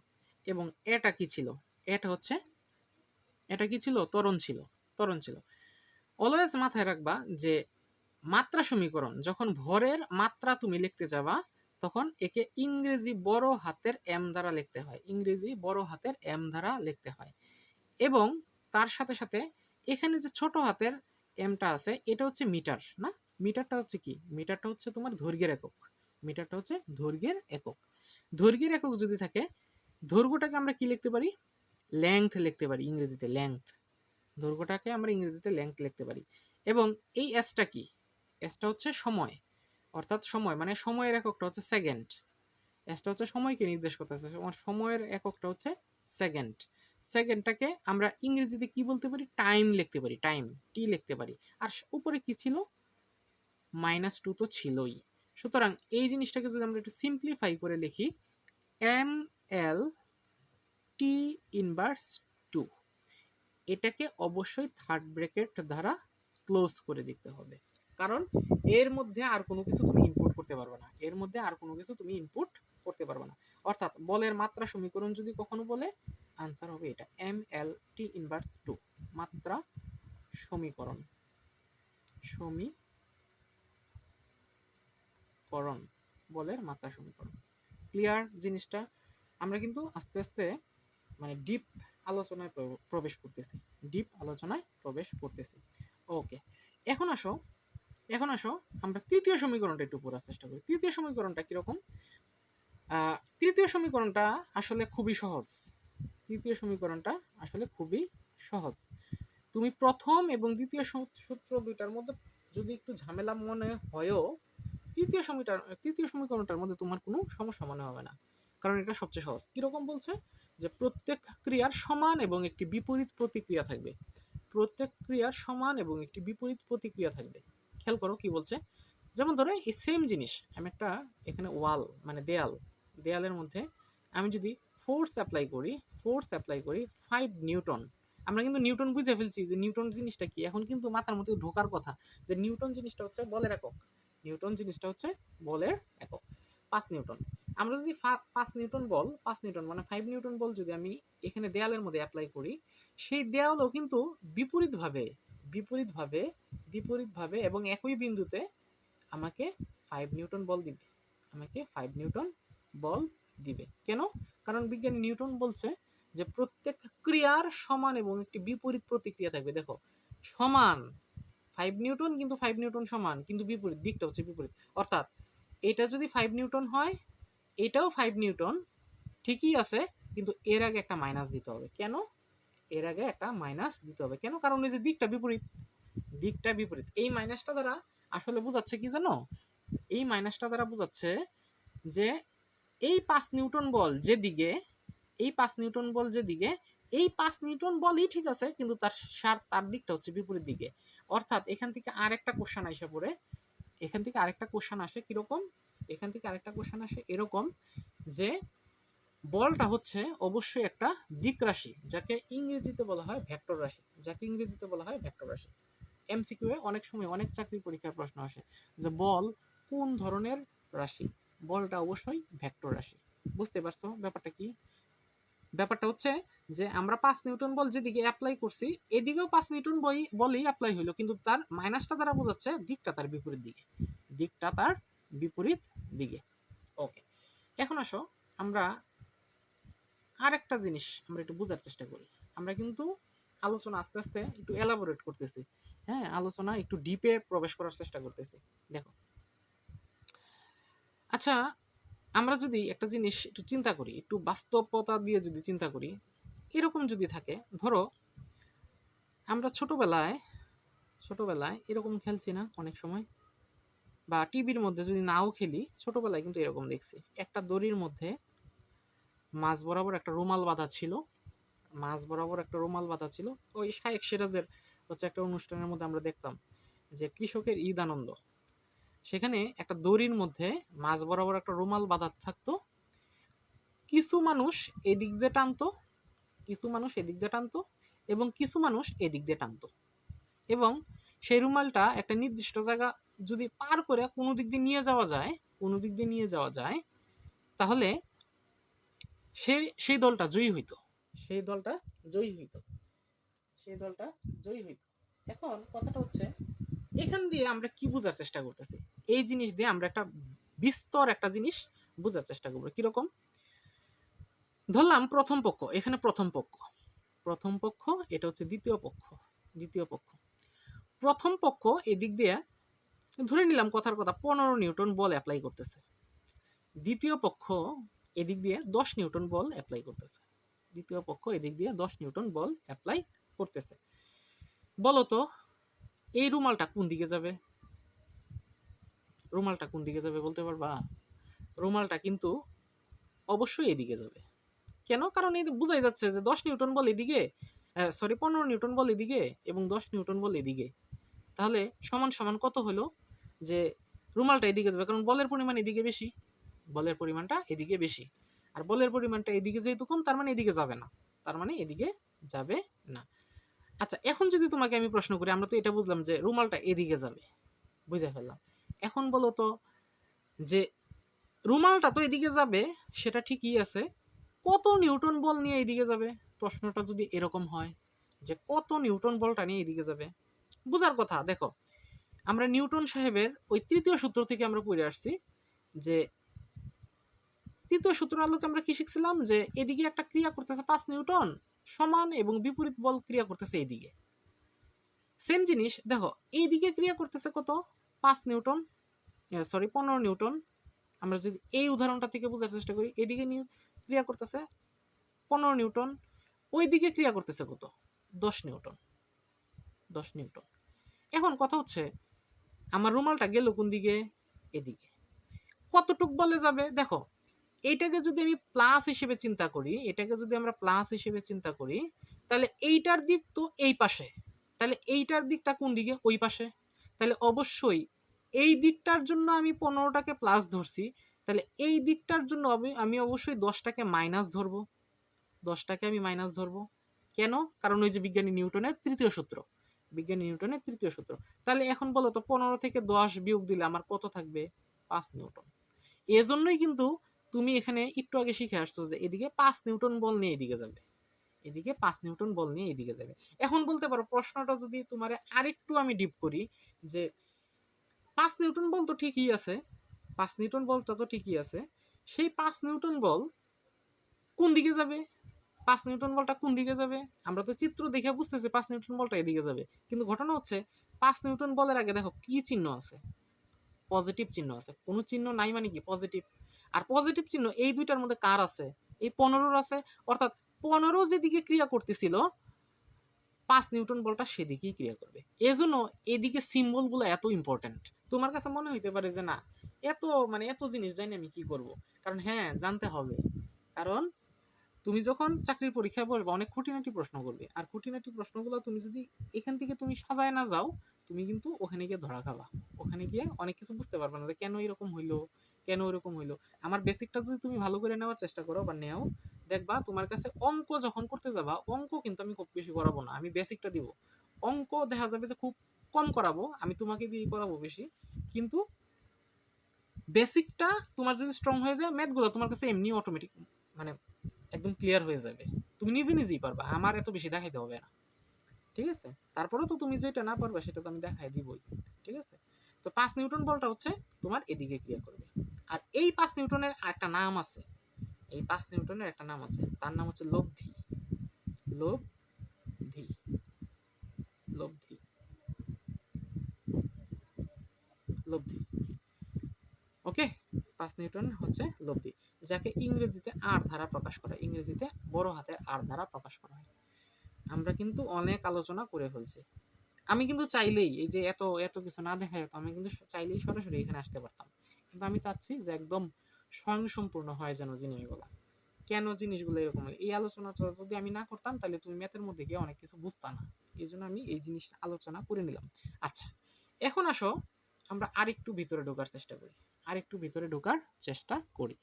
এবং এটা কি ছিল? এটা হচ্ছে, এটা কি ছিল? ত্বরণ ছিল, ত্বরণ ছিল। অলওয়েজ মাথায় রাখবা যে মাত্রা সমীকরণ যখন ভরের মাত্রা তুমি লিখতে যাবা তখন একে ইংরেজি বড় হাতের এম দ্বারা লিখতে হয়, ইংরেজি বড় হাতের এম দ্বারা লিখতে হয়। এবং তার সাথে সাথে এখানে যে ছোট হাতের এমটা আছে এটা হচ্ছে মিটার, না? মিটারটা হচ্ছে কি? মিটারটা হচ্ছে তোমার দৈর্ঘ্যের একক, মিটারটা হচ্ছে দৈর্ঘ্যের একক। দৈর্ঘ্যের একক যদি থাকে, দৈর্ঘ্যটাকে আমরা কি লিখতে পারি? লেংথ লিখতে পারি, ইংরেজিতে লেংথ। দৈর্ঘ্যটাকে আমরা ইংরেজিতে লেংথ লিখতে পারি। এবং এই এসটা কি? এসটা হচ্ছে সময়, অর্থাৎ সময়, মানে সময়ের এককটা হচ্ছে সেকেন্ড। এসটা হচ্ছে সময়কে নির্দেশ করতেছে, সময়ের এককটা হচ্ছে সেকেন্ড। সেকেন্ডটাকে আমরা ইংরেজিতে কি বলতে পারি? টাইম লিখতে পারি, টাইম, টি লিখতে পারি। আর উপরে কি ছিল? -2 তো ছিলই। সুতরাং এই জিনিসটাকে যদি আমরা একটু সিম্পলিফাই করে লিখি, এম এল টি ইনভার্স 2, এটাকে অবশ্যই থার্ড ব্র্যাকেট দ্বারা ক্লোজ করে দিতে হবে, কারণ এর মধ্যে আর কোনো কিছু তুমি ইনপুট করতে পারবে না, এর মধ্যে আর কোনো কিছু তুমি ইনপুট করতে পারবে না। অর্থাৎ বলের মাত্রা সমীকরণ যদি কখনো বলে, আনসার হবে এটা, এম এল টি ইনভার্স 2, মাত্রা সমীকরণ, সমীকরণ, বলের মাত্রা সমীকরণ। ক্লিয়ার জিনিসটা? আমরা কিন্তু আস্তে আস্তে মানে ডিপ আলোচনায় প্রবেশ করতেছি, ডিপ আলোচনায় প্রবেশ করতেছি। ওকে, এখন আসো, এখন আসো আমরা তৃতীয় সমীকরণটা একটু পড়ার চেষ্টা করি। তৃতীয় সমীকরণটা কিরকম? তৃতীয় সমীকরণটা আসলে খুবই সহজ, তৃতীয় সমীকরণটা আসলে খুবই সহজ। তুমি প্রথম এবং দ্বিতীয় সূত্র দুইটার মধ্যে যদি একটু ঝামেলা মনে হয়ও, তৃতীয় সমীকরণটার মধ্যে তোমার কোনো সমস্যা মনে হবে না, কারণ এটা সবচেয়ে সহজ। কিরকম বলছে? যে প্রত্যেক ক্রিয়ার সমান এবং একটি বিপরীত প্রতিক্রিয়া থাকবে, প্রত্যেক ক্রিয়ার সমান এবং একটি বিপরীত প্রতিক্রিয়া থাকবে। খেয়াল করো কি বলছে। যেমন ধরো এই সেম জিনিস, আমি একটা এখানে ওয়াল মানে দেয়াল, দেয়ালের মধ্যে আমি যদি ফোর্স অ্যাপ্লাই করি 5 নিউটন, আমরা কিন্তু নিউটন বুঝে ফেলছি যে নিউটন জিনিসটা কি, এখন কিন্তু মাথার মধ্যে ঢোকার কথা যে নিউটন জিনিসটা হচ্ছে বলের একক, নিউটন জিনিসটা হচ্ছে বলের একক 5 নিউটন। আমরা যদি 5 নিউটন বল, 5 নিউটন মানে 5 নিউটন বল যদি আমি এখানে দেয়ালের মধ্যে অ্যাপ্লাই করি, সেই দেয়ালও কিন্তু বিপরীতভাবে বিপরীতভাবে বিপরীতভাবে এবং একই বিন্দুতে আমাকে 5 নিউটন বল দিবে, আমাকে 5 নিউটন বল দিবে। কেন? কারণ বিজ্ঞানী নিউটন বলছে যে প্রত্যেক ক্রিয়ার সমান এবং একটি বিপরীত প্রতিক্রিয়া থাকবে। দেখো সমান 5 নিউটন কিন্তু 5 নিউটন সমান কিন্তু বিপরীত দিকটা হচ্ছে বিপরীত, অর্থাৎ এটা যদি 5 নিউটন হয় এটাও 5 নিউটন ঠিকই আছে, কিন্তু এর আগে একটা মাইনাস দিতে হবে। কেন? এর আগে একটা মাইনাস দিতে হবে। কেন? কারণ এই যে দিকটা বিপরীত, দিকটা বিপরীত। এই মাইনাসটা দ্বারা আসলে বোঝাচ্ছে কি জানো? এই মাইনাসটা দ্বারা বোঝাচ্ছে যে এই 5 নিউটন বল যেদিকে, এই 5 নিউটন বল যেদিকে, এই 5 নিউটন বলই ঠিক আছে কিন্তু তার দিকটা হচ্ছে বিপরীত দিকে। অর্থাৎ এখান থেকে আরেকটা কোশ্চেন আসে পড়ে, এখান থেকে আরেকটা কোশ্চেন আসে কিরকম, এখান থেকে আরেকটা কোশ্চেন আসে এরকম যে বলটা হচ্ছে অবশ্যই একটা দিক রাশি, যাকে ইংরেজিতে বলা হয় ভেক্টর রাশি, যাকে ইংরেজিতে বলা হয় ভেক্টর রাশি। এমসিকিউ এ অনেক সময় অনেক চাকরি পরীক্ষার প্রশ্ন আসে যে বল কোন ধরনের রাশি, বলটা অবশ্যই ভেক্টর রাশি। বুঝতে পারছো ব্যাপারটা কি? ব্যাপারটা হচ্ছে যে আমরা 5 নিউটন বল যেদিকে অ্যাপ্লাই করছি এদিকেও 5 নিউটন বলই অ্যাপ্লাই হইলো, কিন্তু তার মাইনাসটা দ্বারা বোঝাচ্ছে দিকটা তার বিপরীত দিকে, দিকটা তার বিপরীত দিকে। ওকে, এখন আসো আমরা আরেকটা জিনিস আমরা একটু বোঝার চেষ্টা করি। আমরা কিন্তু আলোচনা আস্তে আস্তে একটু এলাবোরেট করতেছি, হ্যাঁ আলোচনা একটু ডিপে প্রবেশ করার চেষ্টা করতেছি। দেখো আচ্ছা, আমরা যদি একটা জিনিস একটু চিন্তা করি, একটু বাস্তবতা দিয়ে যদি চিন্তা করি, এরকম যদি থাকে, ধরো আমরা ছোটবেলায় ছোটবেলায় এরকম খেলছি না অনেক সময়, বা টিভির মধ্যে যদি নাও খেলি, ছোটবেলায় কিন্তু এরকম দেখছি একটা দড়ির মধ্যে মাঝ বরাবর একটা রুমাল বাঁধা ছিল, মাঝ বরাবর একটা রুমাল বাঁধা ছিল। ওই শায়েক সিরাজের হচ্ছে একটা অনুষ্ঠানের মধ্যে আমরা দেখতাম যে কৃষকের ঈদ আনন্দ, সেখানে একটা দড়ির মধ্যে মাঝ বরাবর একটা রুমাল বাঁধা থাকতো, কিছু মানুষ এদিক দিয়ে টানতো, কিছু মানুষ এদিক দিয়ে টানতো এবং কিছু মানুষ এদিক দিয়ে টানতো, এবং সেই রুমালটা একটা নির্দিষ্ট জায়গা যদি পার করে কোনো দিক দিয়ে নিয়ে যাওয়া যায়, কোনো দিক দিয়ে নিয়ে যাওয়া যায়, তাহলে সেই দলটা জয়ী হইতো, সেই দলটা জয়ী হইতো, সেই দলটা জয়ী হইতো। এখন কথাটা হচ্ছে এখান দিয়ে আমরা কি বোঝার চেষ্টা করতেছি, এই জিনিস দিয়ে আমরা একটা বিস্তর একটা জিনিস বোঝার চেষ্টা করবো। কিরকম? ধরলাম প্রথম পক্ষ, এখানে প্রথম পক্ষ, প্রথম পক্ষ, এটা হচ্ছে দ্বিতীয় পক্ষ, দ্বিতীয় পক্ষ। প্রথম পক্ষ এদিক দিয়ে ধরে নিলাম কথার কথা 15 নিউটন বল অ্যাপ্লাই করতেছে, দ্বিতীয় পক্ষ এদিক দিয়ে 10 নিউটন বল অ্যাপ্লাই করতেছে, দ্বিতীয় পক্ষ এদিক দিয়ে 10 নিউটন বল অ্যাপ্লাই করতেছে। বলো তো এই রুমালটা কোন দিকে যাবে? রুমালটা কোন দিকে যাবে বলতে পারবা? রুমালটা কিন্তু অবশ্যই এদিকে যাবে। কেন? কারণ এই বোঝাই যাচ্ছে যে 10 নিউটন বল এদিকে, সরি 15 নিউটন বল এদিকে এবং 10 নিউটন বল এদিকে, তাহলে সমান সমান কত হলো? যে রুমালটা এদিকে যাবে, কারণ বলের পরিমাণ এদিকে বেশি, বলের পরিমাণটা এদিকে বেশি, আর বলের পরিমাণটা এদিকে যেহেতু কম তার মানে এদিকে যাবে না, তার মানে এদিকে যাবে না। আচ্ছা, এখন যদি তোমাকে আমি প্রশ্ন করি, আমরা তো এটা বুঝলাম যে রুমালটা এদিকে যাবে, বুঝে ফেললাম। এখন বলো তো যে রুমালটা তো এদিকে যাবে, সেটা ঠিকই আছে, কত নিউটন বল নিয়ে এদিকে যাবে? প্রশ্নটা যদি এরকম হয় যে কত নিউটন বলটা নিয়ে এদিকে যাবে, বুঝার কথা। দেখো আমরা নিউটন সাহেবের ওই তৃতীয় সূত্র থেকে আমরা পড়ে আসছি যে তৃতীয় সূত্র আলোকে আমরা কি শিখছিলাম যে এদিকে একটা ক্রিয়া করতেছে 5 নিউটন সমান এবং বিপরীত বল ক্রিয়া করতেছে এইদিকে। সেম জিনিস দেখো এইদিকে ক্রিয়া করতেছে কত? 5 নিউটন, সরি 15 নিউটন। আমরা যদি এই উদাহরণটা থেকে বোঝার চেষ্টা করি, এদিকে ক্রিয়া করতেছে 15 নিউটন, ওই দিকে ক্রিয়া করতেছে কত? 10 নিউটন, 10 নিউটন। এখন কথা হচ্ছে আমার রুমালটা গেল কোন দিকে? এদিকে। কতটুক বলে যাবে? দেখো এইটাকে যদি আমি প্লাস হিসেবে চিন্তা করি, এটাকে যদি আমরা প্লাস হিসেবে চিন্তা করি, তাহলে এইটার দিক তো এই পাশে, তাহলে এইটার দিকটা কোন দিকে? ওই পাশে। তাহলে অবশ্যই এই দিকটার জন্য আমি 15টাকে প্লাস ধরছি, তাহলে এই দিকটার জন্য আমি অবশ্যই 10টাকে মাইনাস ধরবো, 10টাকে আমি মাইনাস ধরবো। কেন? কারণ ওই যে বিজ্ঞানী নিউটনের তৃতীয় সূত্র, বিজ্ঞানী নিউটনের তৃতীয় সূত্র। তাহলে এখন বলো তো 15 থেকে 10 বিয়োগ দিলে আমার কত থাকবে? 5 নিউটন। এজন্যই কিন্তু তুমি এখানে একটু আগে শিখে আসছো যে এদিকে 5 নিউটন বল নিয়ে এদিকে যাবে, এদিকে 5 নিউটন বল নিয়ে এদিকে যাবে। এখন বলতে পারো প্রশ্নটা যদি তোমার আরেকটু আমি ডিপ করি যে 5 নিউটন বল তো ঠিকই আছে, 5 নিউটন বলটা তো ঠিকই আছে, সেই 5 নিউটন বল কোন দিকে যাবে? 5 নিউটন বলটা কোন দিকে যাবে? আমরা তো চিত্র দেখে বুঝতেছি 5 নিউটন বলটা এদিকে যাবে, কিন্তু ঘটনা হচ্ছে 5 নিউটন বলের আগে দেখো কি চিহ্ন আছে? পজিটিভ চিহ্ন আছে। কোনো চিহ্ন নাই মানে কি? পজিটিভ। আর পজিটিভ চিহ্ন এই দুইটার মধ্যে কার আছে? এই 15 আছে। অর্থাৎ 15 যেদিকে ক্রিয়া করতেছিল 5 নিউটন বলটা সেদিকেই ক্রিয়া করবে। এজন্য এদিকে সিম্বল গুলো এত ইম্পর্টেন্ট। তোমার কাছে মনে হইতে পারে যে না, এত মানে এত জিনিস জানি আমি কি করব? কারণ হ্যাঁ, জানতে হবে। কারণ তুমি যখন চাকরির পরীক্ষায় বসবে অনেক খুঁটিনাটি প্রশ্ন করবে, আর খুঁটিনাটি প্রশ্নগুলো তুমি যদি এখান থেকে তুমি সাজায় না যাও, তুমি কিন্তু ওখানে গিয়ে ধরা খাবা। ওখানে গিয়ে অনেক কিছু বুঝতে পারবে না যে কেন এরকম হইলো, কেন এরকম হইলো। আমার বেসিকটা যদি তুমি ভালো করে নেওয়ার চেষ্টা করো বা নেও, দেখবা তোমার কাছে অঙ্ক যখন করতে যাবা, অঙ্ক কিন্তু আমি খুব বেশি করাবো না, আমি বেসিকটা দিব। অঙ্ক দেখা যাবে যে খুব কম করাবো, আমি তোমাকে দিয়ে করাবো বেশি, কিন্তু বেসিকটা তোমার যদি স্ট্রং হয়ে যায়, ম্যাথগুলো তোমার কাছে এমনি অটোমেটিক মানে একদম ক্লিয়ার হয়ে যাবে, তুমি নিজে নিজেই পারবা, আমার এত বেশি দেখাইতে হবে না। ঠিক আছে? তারপরেও তো তুমি যেটা না পারবা সেটা তো আমি দেখাই দিবই। ঠিক আছে? তো 5 নিউটন বলটা হচ্ছে তোমার এদিকে ক্রিয়া করবে। আর এই 5 নিউটনের একটা নাম আছে, এই 5 নিউটনের একটা নাম আছে, তার নাম হচ্ছে লব্ধি। লব্ধি, লব্ধি, লব্ধি। ওকে, 5 নিউটন হচ্ছে লব্ধি, যাকে ইংরেজিতে আর দ্বারা প্রকাশ করা, ইংরেজিতে বড় হাতের আর দ্বারা প্রকাশ করা হয়। আমরা কিন্তু অনেক আলোচনা করে ফেলছি। আমি কিন্তু চাইলেই এই যে এত এত কিছু না দেখায়, আমি কিন্তু চাইলেই সরাসরি এখানে আসতে পারতাম, কিন্তু আমি চাচ্ছি যে একদম স্বয়ংসম্পূর্ণ হয় যেন জিনিসগুলো। কেন জিনিসগুলো এরকম হয়, এই আলোচনাটা যদি আমি না করতাম তাহলে তুমি ম্যাথের মধ্যে গিয়ে অনেক কিছু বুঝতা না। এই জন্য আমি এই জিনিসটা আলোচনা করে নিলাম। আচ্ছা, এখন আসো আমরা আরেকটু ভিতরে ঢোকার চেষ্টা করি, আরেকটু ভিতরে ঢোকার চেষ্টা করি।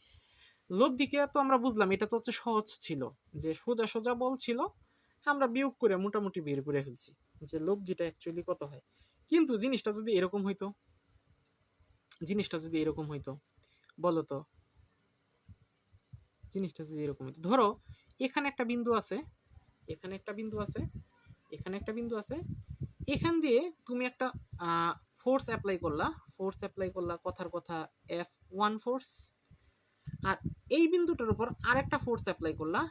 লব্ধিকে তো আমরা বুঝলাম, এটা তো হচ্ছে সহজ ছিল, যে সোজা সোজা বল ছিল, আমরা বিয়োগ করে মোটামুটি বের করে ফেলছি যে লব্ধিটা অ্যাকচুয়ালি কত হয়। কিন্তু জিনিসটা যদি এরকম হইতো, জিনিসটা যদি এরকম হইতো, বলো তো, জিনিসটা যদি এরকম হইতো, ধরো এখানে একটা বিন্দু আছে, এখানে একটা বিন্দু আছে, এখানে একটা বিন্দু আছে, এখান দিয়ে তুমি একটা ফোর্স অ্যাপ্লাই করলা, ফোর্স অ্যাপ্লাই করলা, কথার কথা F1 ফোর্স, আর এই বিন্দুটার উপর আরেকটা ফোর্স অ্যাপ্লাই করলা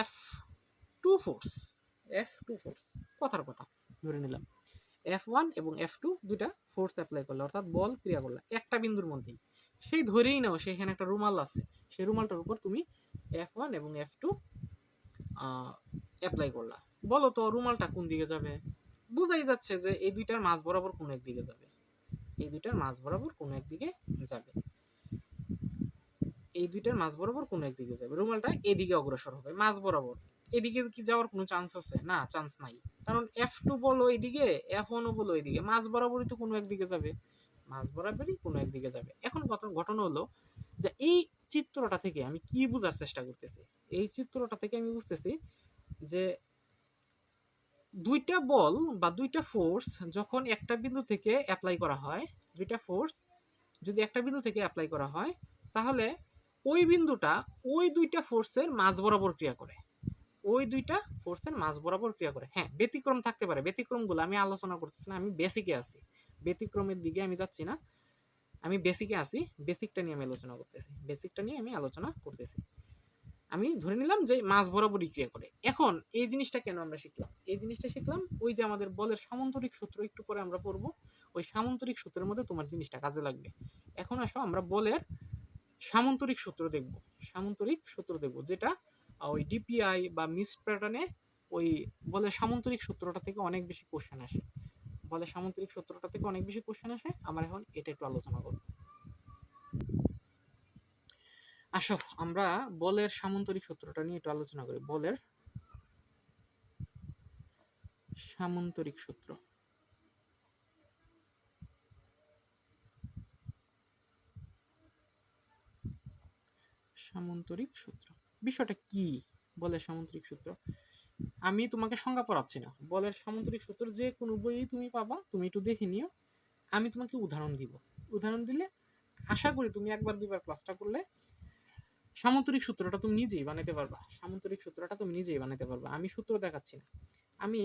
F2 ফোর্স, F2 ফোর্স, কথার কথা ধরে নিলাম F1 এবং F2 দুইটা ফোর্স অ্যাপ্লাই করলো, অর্থাৎ বল ক্রিয়া করলো একটা বিন্দুর মধ্যেই। সেই ধরেই নাও সেখানে একটা রুমাল আছে, সেই রুমালটার উপর তুমি F1 এবং F2 অ্যাপ্লাই করলা। বলো তো রুমালটা কোন দিকে যাবে? বুঝাই যাচ্ছে যে এই দুইটার মাঝ বরাবর কোন একদিকে যাবে, এই দুইটার মাঝ বরাবর কোন একদিকে যাবে, এই দুইটার মাঝ বরাবর কোন একদিকে যাবে, রুমালটা এদিকে অগ্রসর হবে মাঝ বরাবর। এদিকে কি যাওয়ার কোনো চান্স আছে? না, চান্স নাই, কারণ F2 বলো এইদিকে, F1 বলো এইদিকে, মাঝ বরাবরই তো কোনো একদিকে যাবে, মাঝ বরাবরই কোনো একদিকে যাবে। এখন ঘটনা হলো যে এই চিত্রটা থেকে আমি কি বোঝার চেষ্টা করতেছি, এই চিত্রটা থেকে আমি বুঝতেছি যে দুইটা বল বা দুইটা ফোর্স যখন একটা বিন্দু থেকে অ্যাপ্লাই করা হয়, দুইটা ফোর্স যদি একটা বিন্দু থেকে অ্যাপ্লাই করা হয়, তাহলে ওই বিন্দুটা ওই দুইটা ফোর্সের মাঝ বরাবর ক্রিয়া করে, ওই দুইটা ফোর্সের মাঝ বরাবর ক্রিয়া করে। হ্যাঁ, ব্যতিক্রম থাকতে পারে, ব্যতিক্রমগুলো আমি আলোচনা করতেছি না, আমি বেসিকে আছি, ব্যতিক্রমের দিকে আমি যাচ্ছি না, আমি বেসিকে আছি, বেসিকটা নিয়ে আমি আলোচনা করতেছি, বেসিকটা নিয়ে আমি আলোচনা করতেছি। আমি ধরে নিলাম যে মাঝ বরাবরই ক্রিয়া করে। এখন এই জিনিসটা কেন আমরা শিখলাম? এই জিনিসটা শিখলাম ওই যে আমাদের বলের সামান্তরিক সূত্র একটু পরে আমরা পড়বো, ওই সামান্তরিক সূত্রের মধ্যে তোমার জিনিসটা কাজে লাগবে। এখন আসো আমরা বলের সামান্তরিক সূত্র দেখব, সামান্তরিক সূত্র দেখব, যেটা ওই ডিপিআই বা মিসড প্যাটার্নে ওই বলের সামান্তরিক সূত্রটা থেকে অনেক বেশি কোশ্চেন আসে, বলের সামান্তরিক সূত্রটা থেকে অনেক বেশি কোশ্চেন আসে। আমরা এখন এটা একটু আলোচনা করব। আসো আমরা বলের সামান্তরিক সূত্রটা নিয়ে একটু আলোচনা করি। বলের সামান্তরিক সূত্র, সামান্তরিক সূত্র বিষয়টা কি? বলের সামুদ্রিক সূত্র আমি তোমাকে সংজ্ঞা পড়াচ্ছি না, বলের সামুদ্রিক সূত্র যে কোনো বইয়েই তুমি পাবা, তুমি একটু দেখে নিও। আমি তোমাকে উদাহরণ দিব, উদাহরণ দিলে আশা করি তুমি একবার দুইবার ক্লাসটা করলে সামুদ্রিক সূত্রটা তুমি নিজেই বানাতে পারবা। সামুদ্রিক সূত্রটা তুমি নিজেই বানাতে পারবা, আমি সূত্র দেখাচ্ছি না, আমি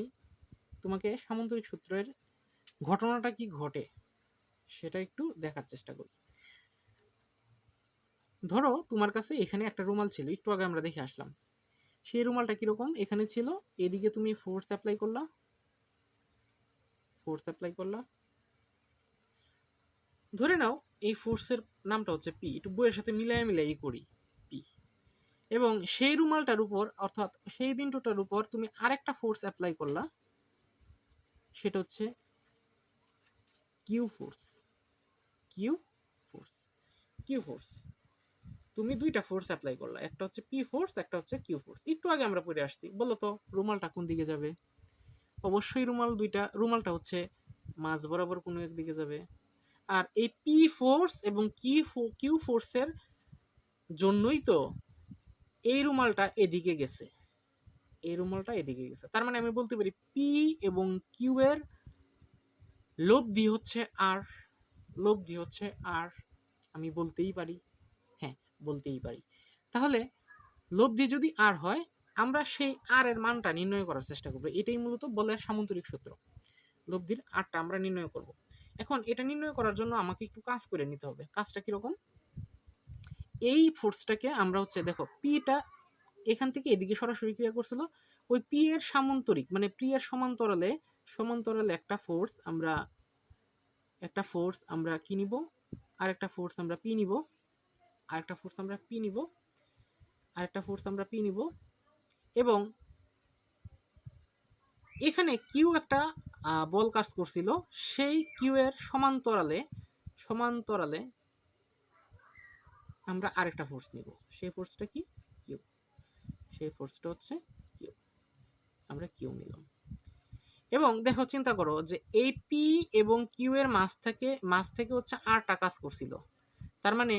তোমাকে সামুদ্রিক সূত্রের ঘটনাটা কি ঘটে সেটা একটু দেখার চেষ্টা করি। ধরো তোমার কাছে এখানে একটা রুমাল ছিল, একটু আগে আমরা দেখে আসলাম। সেই রুমালটা কিরকম, এখানে ছিল, এদিকে তুমি ফোর্স অ্যাপ্লাই করলা, ফোর্স অ্যাপ্লাই করলা, ধরে নাও এই ফোর্সের নামটা হচ্ছে পি, একটু বইয়ের সাথে মিলাই মিলাই করি পি। এবং সেই রুমালটার উপর অর্থাৎ সেই বিন্দুটার উপর তুমি আরেকটা ফোর্স অ্যাপ্লাই করলা, সেটা হচ্ছে Q force. Q force, Q force, তুমি দুইটা ফোর্স অ্যাপ্লাই করলা, একটা হচ্ছে পি ফোর্স, একটা হচ্ছে কিউ ফোর্স। একটু আগে আমরা পড়ে আসছি, বলো তো রুমালটা কোন দিকে যাবে? অবশ্যই রুমালটা হচ্ছে মাঝ বরাবর কোনো একদিকে যাবে। আর এই পি ফোর্স এবং কিউ ফোর্সের জন্যই তো এই রুমালটা এদিকে গেছে, এই রুমালটা এদিকে গেছে। তার মানে আমি বলতে পারি পি এবং কিউ এর লব্ধি হচ্ছে আর, লব্ধি হচ্ছে আর, আমি বলতেই পারি, হ্যাঁ বলতেই পারি। তাহলে লব্ধি যদি আর হয়, আমরা সেই আর এর মানটা নির্ণয় করার চেষ্টা করবো। এটাই মূলত বলের সামুদ্রিক সূত্র, লব্ধির আরটা আমরা নির্ণয় করব। এখন এটা নির্ণয় করার জন্য আমাকে একটু কাজ করে নিতে হবে। কাজটা কিরকম, এই ফোর্সটাকে আমরা হচ্ছে দেখো পিটা এখান থেকে এদিকে সরাসরি ক্রিয়া করছিল, ওই পি এর সামান্তরিক মানে পি এর সমান্তরালে সমান্তরালে একটা ফোর্স আমরা কি নিব, আরেকটা ফোর্স আমরা পি নিব, আরেকটা ফোর্স আমরা পি নিব, আরেকটা ফোর্স আমরা পি নিব। এবং এখানে কিউ একটা বল কাজ করছিল, সেই কিউ এর সমান্তরালে সমান্তরালে আমরা আরেকটা ফোর্স নিব, সেই ফোর্সটা কি কিউ, সেই ফোর্সটা হচ্ছে কিউ, আমরা কিউ নিলাম। এবং দেখো চিন্তা করো যে এই পি এবং কিউ এর মাঝ থেকে হচ্ছে আরটা কাজ করছিল। তার মানে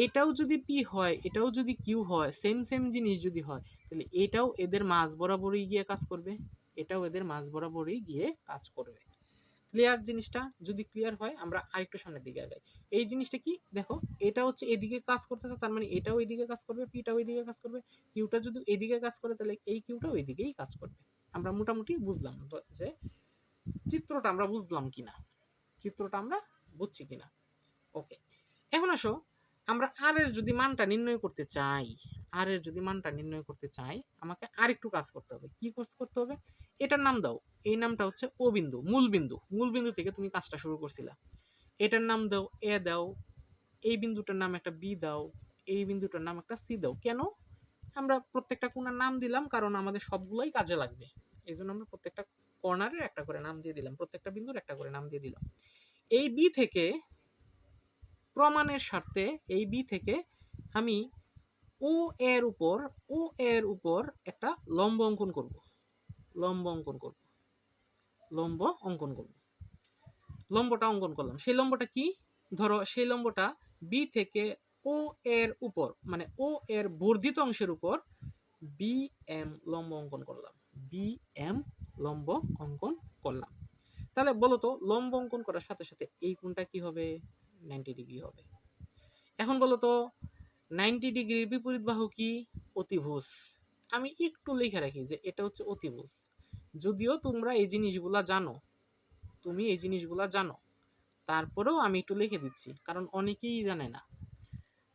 এটাও যদি পি হয় এটাও যদি কিউ হয়, সেম সেম জিনিস যদি হয়, তাহলে এটাও এদের মাঝ বরাবরই গিয়ে কাজ করবে, এটাও এদের মাঝ বরাবরই গিয়ে কাজ করবে। ক্লিয়ার জিনিসটা? যদি ক্লিয়ার হয় আমরা আরেকটু সামনের দিকে আগাই। এই জিনিসটা কি দেখো, এটা হচ্ছে এদিকে কাজ করতেছে, তার মানে এটাও এদিকে কাজ করবে, পিটাও এদিকে কাজ করবে, কিউটা যদি এদিকে কাজ করে তাহলে এই কিউটাও এদিকেই কাজ করবে। আমরা মোটামুটি বুঝলাম যে চিত্রটা আমরা বুঝলাম কিনা, চিত্রটা আমরা বুঝছি কিনা। ওকে, এখন আসো আমরা আর এর যদি মানটা নির্ণয় করতে চাই, আর এর যদি মানটা নির্ণয় করতে চাই, আমাকে আরেকটু কাজ করতে হবে। কি কাজ করতে হবে? এটার নাম দাও, এই নামটা হচ্ছে ও বিন্দু, মূল বিন্দু, মূল বিন্দু থেকে তুমি কাজটা শুরু করছিলা। এটার নাম দাও এ দাও, এই বিন্দুটার নাম একটা বি দাও, এই বিন্দুটার নাম একটা সি দাও। কেন আমরা প্রত্যেকটা কোণার নাম দিলাম? কারণ আমাদের সবগুলোই কাজে লাগবে, এই জন্য আমরা প্রত্যেকটা কর্নারের একটা করে নাম দিয়ে দিলাম, প্রত্যেকটা বিন্দুর একটা করে নাম দিয়ে দিলাম। এই বি থেকে প্রমাণের স্বার্থে এই বি থেকে আমি ও এর উপর একটা লম্ব অঙ্কন করব, লম্ব অঙ্কন করব, লম্ব অঙ্কন করব। লম্বটা অঙ্কন করলাম, সেই লম্বটা কি? ধরো সেই লম্বটা বি থেকে ও এর উপর মানে ও এর বর্ধিত অংশের উপর বি এম লম্ব অঙ্কন করলাম, বি এম লম্ব অঙ্কন করলাম। তাহলে বলো তো লম্ব অঙ্কন করার সাথে সাথে এই কোণটা কি হবে? 90 ডিগ্রি হবে। এখন বলো তো 90 ডিগ্রির বিপরীত বাহু কি? অতিভুজ। আমি একটু লিখে রাখি যে এটা হচ্ছে অতিভুজ, যদিও তোমরা এই জিনিসগুলা জানো, তুমি এই জিনিসগুলা জানো, তারপরেও আমি একটু লিখে দিচ্ছি কারণ অনেকেই জানে না,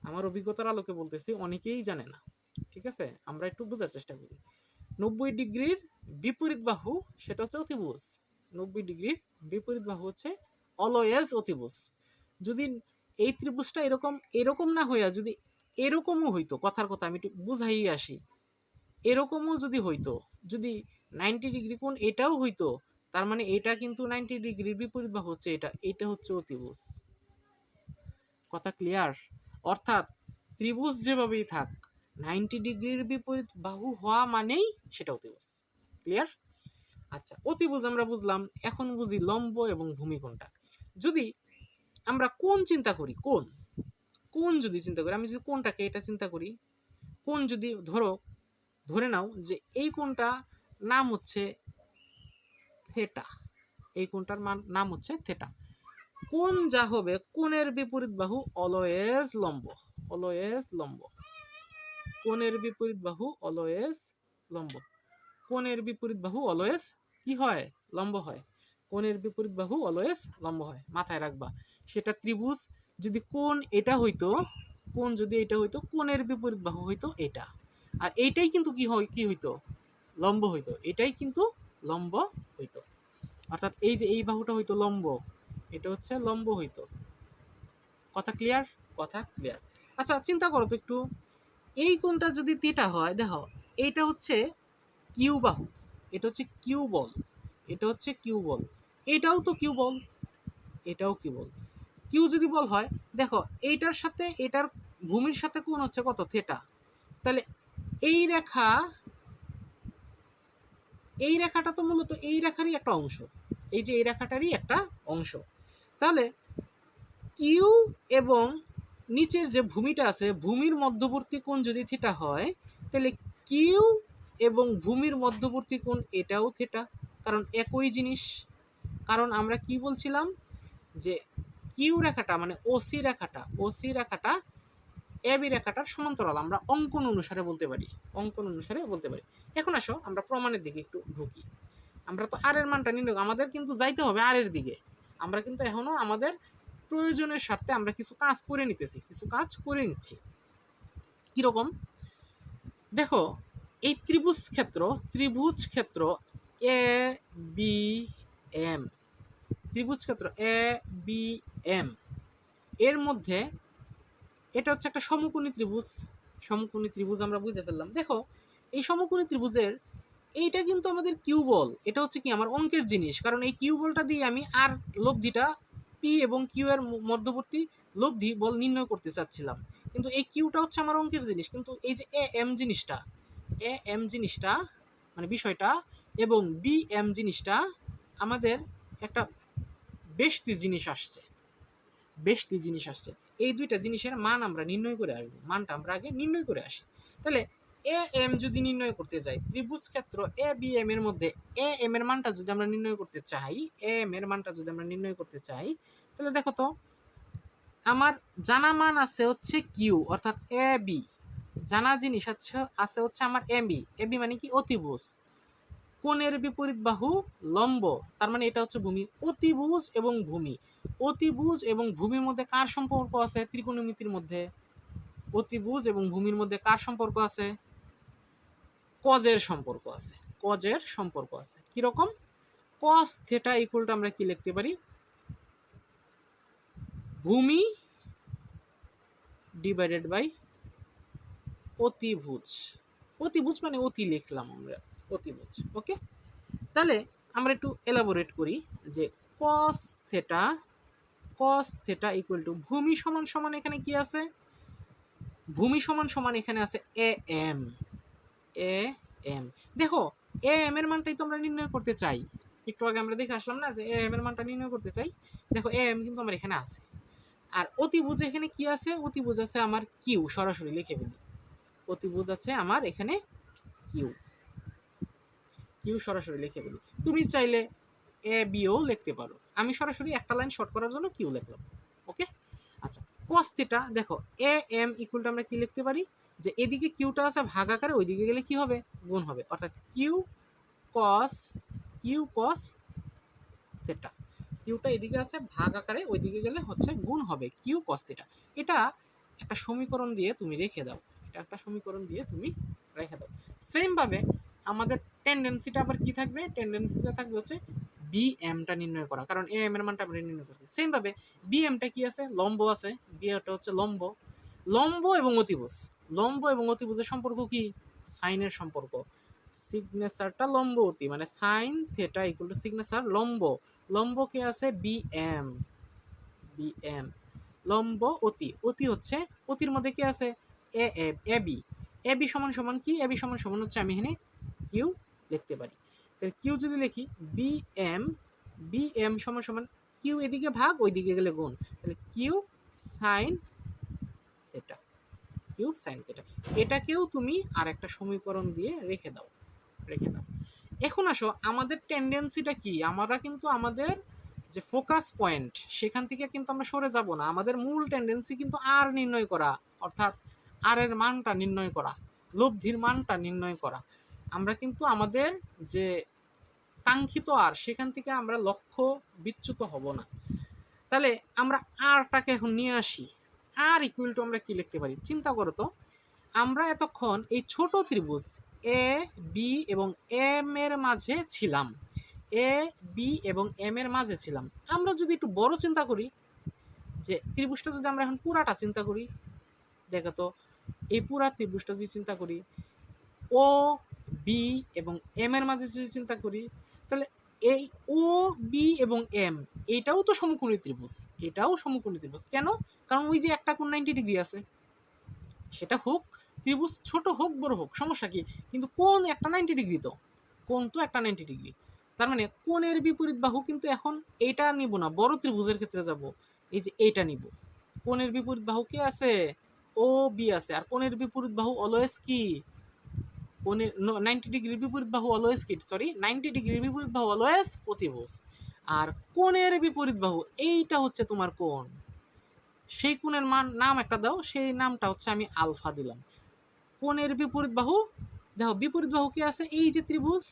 আমার অভিজ্ঞতার আলোকে বলতেছি অনেকেই জানে না। ঠিক আছে, আমরা একটু বোঝার চেষ্টা করি। 90 ডিগ্রির বিপরীত বাহু সেটা হচ্ছে অতিভুজ, 90 ডিগ্রির বিপরীত বাহু হচ্ছে অলওয়েজ অতিভুজ। যদি এই ত্রিভুজটা এরকম না হইয়া যদি এরকমও হইতো, কথার কথা আমি একটু বুঝাই আসি, এরকমও যদি হইতো, যদি 90 ডিগ্রি কোণ এটাও হইতো, তার মানে এটা কিন্তু 90 ডিগ্রির বিপরীত বাহু হচ্ছে এটা হচ্ছে অতিভুজ। কথা ক্লিয়ার? অর্থাৎ ত্রিভুজ যেভাবেই থাক 90 ডিগ্রির বিপরীত বাহু হওয়া মানেই সেটা অতিভুজ। ক্লিয়ার? আচ্ছা, অতিভুজ আমরা বুঝলাম, এখন বুঝি লম্ব এবং ভূমি কোণটা। যদি আমরা কোণ চিন্তা করি, কোণ যদি চিন্তা করি, আমি যদি কোণটাকে এটা চিন্তা করি, কোণ যদি ধরো ধরে নাও যে এই কোণটা নাম হচ্ছে থেটা, এই কোণটার নাম হচ্ছে থেটা। কোণ যা হবে, কোণের বিপরীত বাহু অলওয়েজ লম্ব, অলওয়েজ লম্ব, কোণের বিপরীত বাহু অলওয়েজ লম্ব, কোণের বিপরীত বাহু অলওয়েজ কি হয়, লম্ব হয়, কোণের বিপরীত বাহু অলওয়েজ লম্ব হয়, মাথায় রাখবা। সেটা ত্রিভুজ যদি কোণ এটা হইতো, কোণ যদি এটা হইতো, কোণের বিপরীত বাহু হইতো এটা, আর এইটাই কিন্তু কি হয়, কি হইতো, লম্ব হইতো, এটাই কিন্তু লম্ব হইতো। অর্থাৎ এই যে এই বাহুটা হইতো লম্ব, এটা হচ্ছে লম্ব হইতো। কথা ক্লিয়ার, কথা ক্লিয়ার। আচ্ছা চিন্তা করো তো একটু, এই কোণটা যদি থিটা হয়, দেখো এইটা হচ্ছে কিউ বাহু, এটা হচ্ছে কিউ বল, এটা হচ্ছে কিউ বল, এটাও তো কিউ বল, এটাও কিউ বল। কিউ যদি বল হয়, দেখো এইটার সাথে এটার ভূমির সাথে কোণ হচ্ছে কত, থিটা। তাহলে এই রেখা, এই রেখাটা তো মূলত এই রেখারই একটা অংশ, এই যে এই রেখাটারই একটা অংশ। তাহলে কিউ এবং নিচের যে ভূমিটা আছে, ভূমির মধ্যবর্তী কোণ যদি থিটা হয়, তাহলে কিউ এবং ভূমির মধ্যবর্তী কোণ এটাও থিটা, কারণ একই জিনিস। কারণ আমরা কি বলছিলাম যে কিউ রেখাটা মানে ওসি রেখাটা, ওসি রেখাটা এবি রেখাটার সমান্তরাল, আমরা অঙ্কন অনুসারে বলতে পারি, অঙ্কন অনুসারে বলতে পারি। এখন আসো আমরা প্রমাণের দিকে একটু ঢুকি। আমরা তো আর এর মানটা নির্ণয়, আমাদের কিন্তু যাইতে হবে আর এর দিকে। আমরা কিন্তু এখনো আমাদের প্রয়োজনের স্বার্থে আমরা কিছু কাজ করে নিতেছি, কিছু কাজ করে নিচ্ছি। কিরকম দেখো, এই ত্রিভুজ ক্ষেত্র, ত্রিভুজ ক্ষেত্র এ বি এম, ত্রিভুজ ক্ষেত্র এ বি এম এর মধ্যে এটা হচ্ছে একটা সমকোণী ত্রিভুজ, সমকোণী ত্রিভুজ আমরা বুঝে ফেললাম। দেখো এই সমকোণী ত্রিভুজের এইটা কিন্তু আমাদের কিউ বল, এটা হচ্ছে কি আমার অঙ্কের জিনিস, কারণ এই কিউ বলটা দিয়ে আমি আর লব্ধিটা পি এবং কিউ এর মধ্যবর্তী লব্ধি বল নির্ণয় করতে চাচ্ছিলাম, কিন্তু এই কিউটা হচ্ছে আমার অঙ্কের জিনিস। কিন্তু এই যে এ এম জিনিসটা, এ এম জিনিসটা মানে বিষয়টা, এবং বি এম জিনিসটা আমাদের একটা বেশতি জিনিস আসছে, বেশতি জিনিস আসছে। এই দুইটা জিনিসের মান আমরা নির্ণয় করে আসবো, মানটা আমরা আগে নির্ণয় করে আসি। তাহলে এ এম যদি নির্ণয় করতে যাই, ত্রিভুজ ক্ষেত্র এ বি এম এর মধ্যে এ এম এর মানটা যদি আমরা নির্ণয় করতে চাই, এ এম এর মানটা যদি আমরা নির্ণয় করতে চাই, তাহলে দেখো তো আমার জানা মান আছে হচ্ছে কিউ, অর্থাৎ এ বি, জানা জিনিস আছে হচ্ছে আমার এ বি, এ বি মানে কি অতিভুজ, কোণের বিপরীত বাহু লম্ব, তার মানে এটা হচ্ছে ভূমি। অতিভুজ এবং ভূমি, অতিভুজ এবং ভূমির মধ্যে কার সম্পর্ক আছে, ত্রিকোণমিতির মধ্যে অতিভুজ এবং ভূমির মধ্যে কার সম্পর্ক আছে, কজের সম্পর্ক আছে, কজের সম্পর্ক আছে। কিরকম, কস থিটা ইকুয়াল টু আমরা কি লিখতে পারি, ভূমি ডিভাইডেড বাই অতিভুজ, অতিভুজ মানে অতি লিখলাম আমরা, অতিভুজ। ওকে, তাহলে আমরা একটু এলাবোরেট করি যে cos theta, cos theta equal to ভূমি সমান সমান এখানে কি আছে, ভূমি সমান সমান এখানে আছে এ এম, এ এম। দেখো এ এম এর মানটাই তো আমরা নির্ণয় করতে চাই, একটু আগে আমরা দেখে আসলাম না যে এ এম এর মানটা নির্ণয় করতে চাই। দেখো এ এম কিন্তু আমার এখানে আছে, আর অতিভুজ এখানে কি আছে, অতিভুজ আছে আমার কিউ, সরাসরি লিখে ফেলি, অতিভুজ আছে আমার এখানে কিউ, কিউ সরাসরি লিখে ফেলি। তুমি চাইলে এ বিও লিখতে পারো, আমি সরাসরি একটা লাইন শর্ট করার জন্য কিউ লিখলাম। ওকে, আচ্ছা কস থিটা, দেখো এ এম ইকুয়াল টু আমরা কি লিখতে পারি, যে এদিকে কিউটা আছে ভাগ আকারে, ওইদিকে গেলে কি হবে, গুণ হবে, অর্থাৎ Q cos, Q cos theta, কিউটা এদিকে আছে ভাগ আকারে, ওইদিকে গেলে হচ্ছে গুণ হবে কিউ কস থিটা। এটা একটা সমীকরণ দিয়ে তুমি রেখে দাও, এটা একটা সমীকরণ দিয়ে তুমি রেখে দাও। সেম ভাবে আমাদের টেন্ডেন্সিটা আবার কি থাকবে, টেন্ডেন্সিটা থাকবে হচ্ছে বি এমটা নির্ণয় করা, কারণ এ এম এর মানটা আমরা নির্ণয় করছি। সেম ভাবে বি এমটা কি আছে, লম্ব আছে, বি এমটা হচ্ছে লম্ব, লম্ব এবং অতিভুজ, লম্ব এবং অতিভুজের সম্পর্ক কি, সাইনের সম্পর্ক, সিগনেচারটা লম্ব অতি, মানে sine theta equal to signature লম্ব, লম্ব কে আছে বি এম, বি এম, লম্ব অতি, অতি হচ্ছে অতির মধ্যে কি আছে এ এ বি, এ বি সমান সমান কি, এ বি সমান সমান হচ্ছে আমি এখানে কিউ লিখতে পারি। তাহলে কিউ যদি লিখি বি এম, বি এম সমান সমান কিউ এদিকে ভাগ ওইদিকে গেলে গুণ, তাহলে Q sine theta. Cube sine theta. এটাকেও তুমি আরেকটা সমীকরণ দিয়ে রেখে দাও। এখন আসো, আমাদের টেন্ডেন্সিটা কি? আমরা কিন্তু আমাদের যে ফোকাস পয়েন্ট সেখান থেকে কিন্তু আমরা সরে যাব না। আমাদের মূল টেন্ডেন্সি কিন্তু আর নির্ণয় করা, অর্থাৎ আর এর মানটা নির্ণয় করা, লব্ধির মানটা নির্ণয় করা। আমরা কিন্তু আমাদের যে কাঙ্ক্ষিত আর, সেখান থেকে আমরা লক্ষ্য বিচ্যুত হব না। তাহলে আমরা আরটাকে এখন নিয়ে আসি। আর ইকুয়াল টু আমরা কি লিখতে পারি? চিন্তা করো তো, আমরা এতক্ষণ এই ছোট ত্রিভুজ এ বি এবং এম এর মাঝে ছিলাম, এ বি এবং এম এর মাঝে ছিলাম। আমরা যদি একটু বড় চিন্তা করি, যে ত্রিভুজটা যদি আমরা এখন পুরাটা চিন্তা করি, দেখো তো, এই পুরা ত্রিভুজটা যদি চিন্তা করি, ও বি এবং এম এর মাঝে যদি চিন্তা করি, তাহলে এই ও বি এবং এম এটাও তো সমকোণী ত্রিভুজ, এটাও সমকোণী ত্রিভুজ। কেন? কারণ ওই যে একটা কোণ 90 ডিগ্রি আছে, সেটা হোক ত্রিভুজ ছোট হোক বড় হোক সমস্যা কি, কিন্তু কোণ একটা 90 ডিগ্রি, তো কোণ তো একটা 90 ডিগ্রি। তার মানে কোণের বিপরীত বাহু কিন্তু এখন এইটা নিব না, বড় ত্রিভুজের ক্ষেত্রে যাব, এই যে এইটা নিব। কোণের বিপরীত বাহু কে আছে? ও বি আছে। আর কোণের বিপরীত বাহু অলওয়েজ কি? কোণের 90 ডিগ্রির বিপরীত বাহু অলওয়েজ কি? সরি, 90 ডিগ্রির বিপরীত বাহু অলওয়েজ অতিভুজ। আর কোণের বিপরীত বাহু এইটা হচ্ছে তোমার কোণ। সেই কোণের নাম একটা দাও, সেই নামটা হচ্ছে আমি আলফা দিলাম। কোণের বিপরীত বাহু, দেখো বিপরীত বাহু কি আছে? এই যে ত্রিভুজ,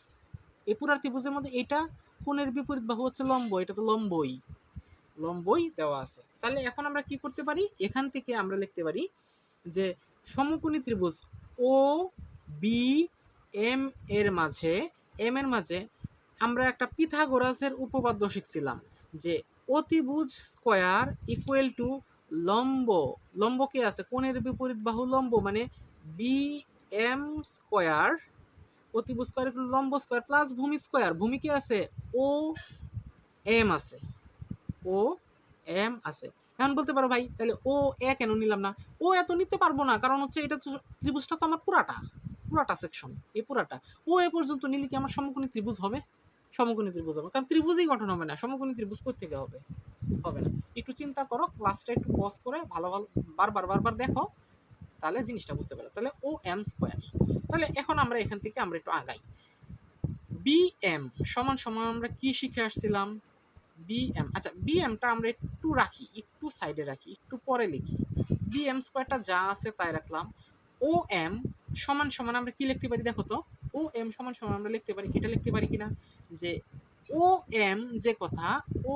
এই পুরা ত্রিভুজের মধ্যে এটা কোণের বিপরীত বাহু হচ্ছে লম্ব, এটা তো লম্বই দেওয়া আছে। তাহলে এখন আমরা কি করতে পারি? এখান থেকে আমরা লিখতে পারি যে সমকোণী ত্রিভুজ ও বি এম এর মাঝে আমরা একটা পিথাগোরাসের উপপাদ্য শিখছিলাম, যে অতিভুজ স্কয়ার ইকুয়াল টু লম্ব কে আছে? কোণের বিপরীত বাহু লম্ব, মানে বি এম স্কয়ার, অতিভুজ স্কয়ার ইকুয়াল লম্ব স্কয়ার প্লাস ভূমি স্কয়ার। ভূমি কি আছে? ও এম আছে, ও এম আছে। এখন বলতে পারো ভাই তাহলে ও এ কেন নিলাম না? ও এত নিতে পারবো না, কারণ হচ্ছে এটা তো ত্রিভুজটা তো আমার পুরাটা সেকশন, এই পুরাটা ও এ পর্যন্ত নিলে কি আমার সমকোণী ত্রিভুজ হবে? সমকোণী ত্রিভুজ হবে, কারণ ত্রিভুজই গঠন হবে না, সমকোণী ত্রিভুজ কোথা থেকে হবে? হবে না। একটু চিন্তা করো, ক্লাসটা একটু পজ করে ভালো বারবার দেখো, তাহলে জিনিসটা বুঝতে পারো। তাহলে ও এম স্কয়ার। তাহলে এখন আমরা এখান থেকে আমরা একটু আগাই। বি এম সমান সমান আমরা কি শিখে আসছিলাম? বিএম, আচ্ছা বিএমটা আমরা একটু রাখি, একটু সাইডে রাখি, একটু পরে লিখি। বিএম স্কয়ারটা যা আছে তাই রাখলাম। ও এম সমান সমান আমরা কি লিখতে পারি? দেখো তো, ও এম সমান সমান আমরা লিখতে পারি, এটা লিখতে পারি কিনা, যে ও এম যে কথা, ও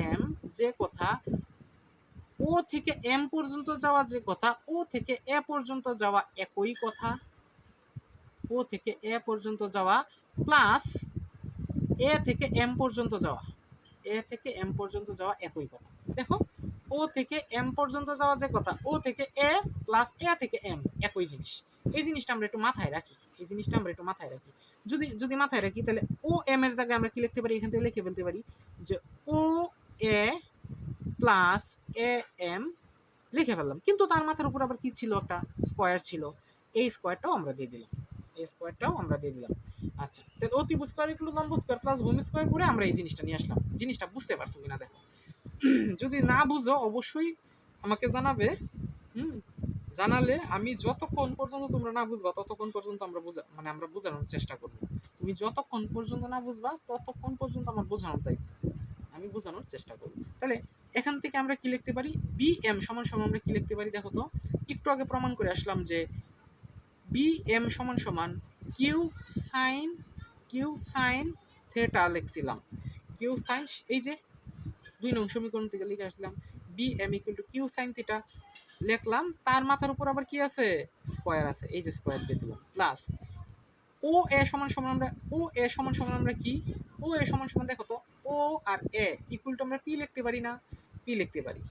এম যে কথা, ও থেকে এম পর্যন্ত যাওয়া যে কথা, ও থেকে এ পর্যন্ত যাওয়া একই কথা, ও থেকে এ পর্যন্ত যাওয়া প্লাস এ থেকে এম পর্যন্ত যাওয়া, এ থেকে এম পর্যন্ত যাওয়া একই কথা। দেখো, ও থেকে এম পর্যন্ত যাওয়া যে কথা, ও থেকে এ প্লাস এ থেকে এম একই জিনিস। এই জিনিসটা আমরা একটু মাথায় রাখি, যদি মাথায় রাখি, তাহলে ও এম এর জায়গায় আমরা কি লিখতে পারি? এখান থেকে লিখে ফেলতে পারি যে ও এ প্লাস এ এম লিখে ফেললাম। কিন্তু তার মাথার উপর আবার কি ছিল? একটা স্কয়ার ছিল, এই স্কয়ারটাও আমরা দিয়ে দিলাম, আচ্ছা, তাহলে অতিভুজ স্কয়ার ইকুয়াল লম্ব স্কয়ার প্লাস ভূমি স্কয়ার করে আমরা এই জিনিসটা নিয়ে আসলাম। জিনিসটা বুঝতে পারছো কিনা দেখো। যদি না বুঝো অবশ্যই আমাকে জানাবে। জানালে আমি যতক্ষণ পর্যন্ত তোমরা না বুঝবা ততক্ষণ পর্যন্ত আমরা বোঝানোর চেষ্টা করব। তুমি যতক্ষণ পর্যন্ত না বুঝবা ততক্ষণ পর্যন্ত আমার বোঝানোর দায়িত্ব, আমি বোঝানোর চেষ্টা করব। তাহলে এখান থেকে আমরা কি লিখতে পারি? বি এম সমান সমান আমরা কি লিখতে পারি? দেখো তো, একটু আগে প্রমাণ করে আসলাম যে বি এম সমান সমান কিউ সাইন থেটা লিখছিলাম। কিউ সাইন, এই যে 2 নং সমীকরণ থেকে লিখে আসলাম B M equal to Q sine theta লিখলাম। তার মাথার উপর আবার কি আছে? স্কয়ার আছে, এই যে স্কয়ার দিয়ে দিলাম প্লাস ও এ সমান সমান আমরা কি? ও এ সমান সমান দেখো তো, ও আর এ ইকুয়াল টু আমরা পি লিখতে পারি না? পি লিখতে পারি,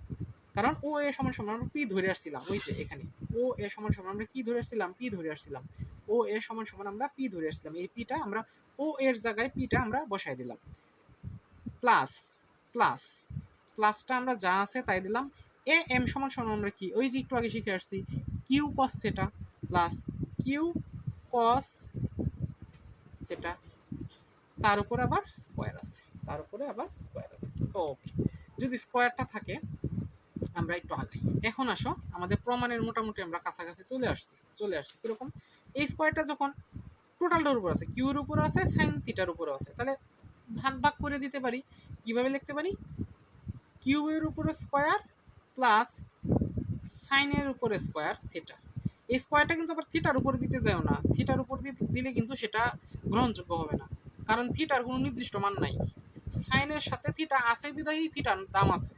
কারণ ও এ সমান সমান আমরা পি ধরে আসছিলাম। ওই যে এখানে ও এ সমান সমান আমরা কি ধরে আসছিলাম? পি ধরে আসছিলাম। ও এ সমান সমান আমরা পি ধরে আসছিলাম, এই পিটা আমরা ও এর জায়গায় পিটা আমরা বসাই দিলাম, প্লাসটা আমরা যা আছে তাই দিলাম। এ এম সমান সমান আমরা কি? ওই যে একটু আগে শিখে আসছি, Q cos theta plus Q cos theta, তার উপরে আবার স্কয়ার আছে, ওকে। যদি স্কয়ারটা থাকে আমরা একটু আগাই। এখন আসো আমাদের প্রমাণের মোটামুটি আমরা কাছাকাছি চলে আসছি কিরকম, এই স্কোয়ারটা যখন টোটালটার উপর আছে, কিউর উপর আছে, সাইন থিটার উপর আছে, তাহলে ভাগ ভাগ করে দিতে পারি। কিভাবে লিখতে পারি? কিউবের উপরে স্কোয়ার প্লাস সাইনের উপরে স্কোয়ার থিটা। এই স্কোয়ারটা কিন্তু আবার থিটার উপর দিতে যাও না, থিটার উপর দিলে কিন্তু সেটা গ্রহণযোগ্য হবে না, কারণ থিটার কোনো নির্দিষ্ট মান নাই। সাইনের সাথে থিটা আছে বিধায়ী থিটার দাম আছে,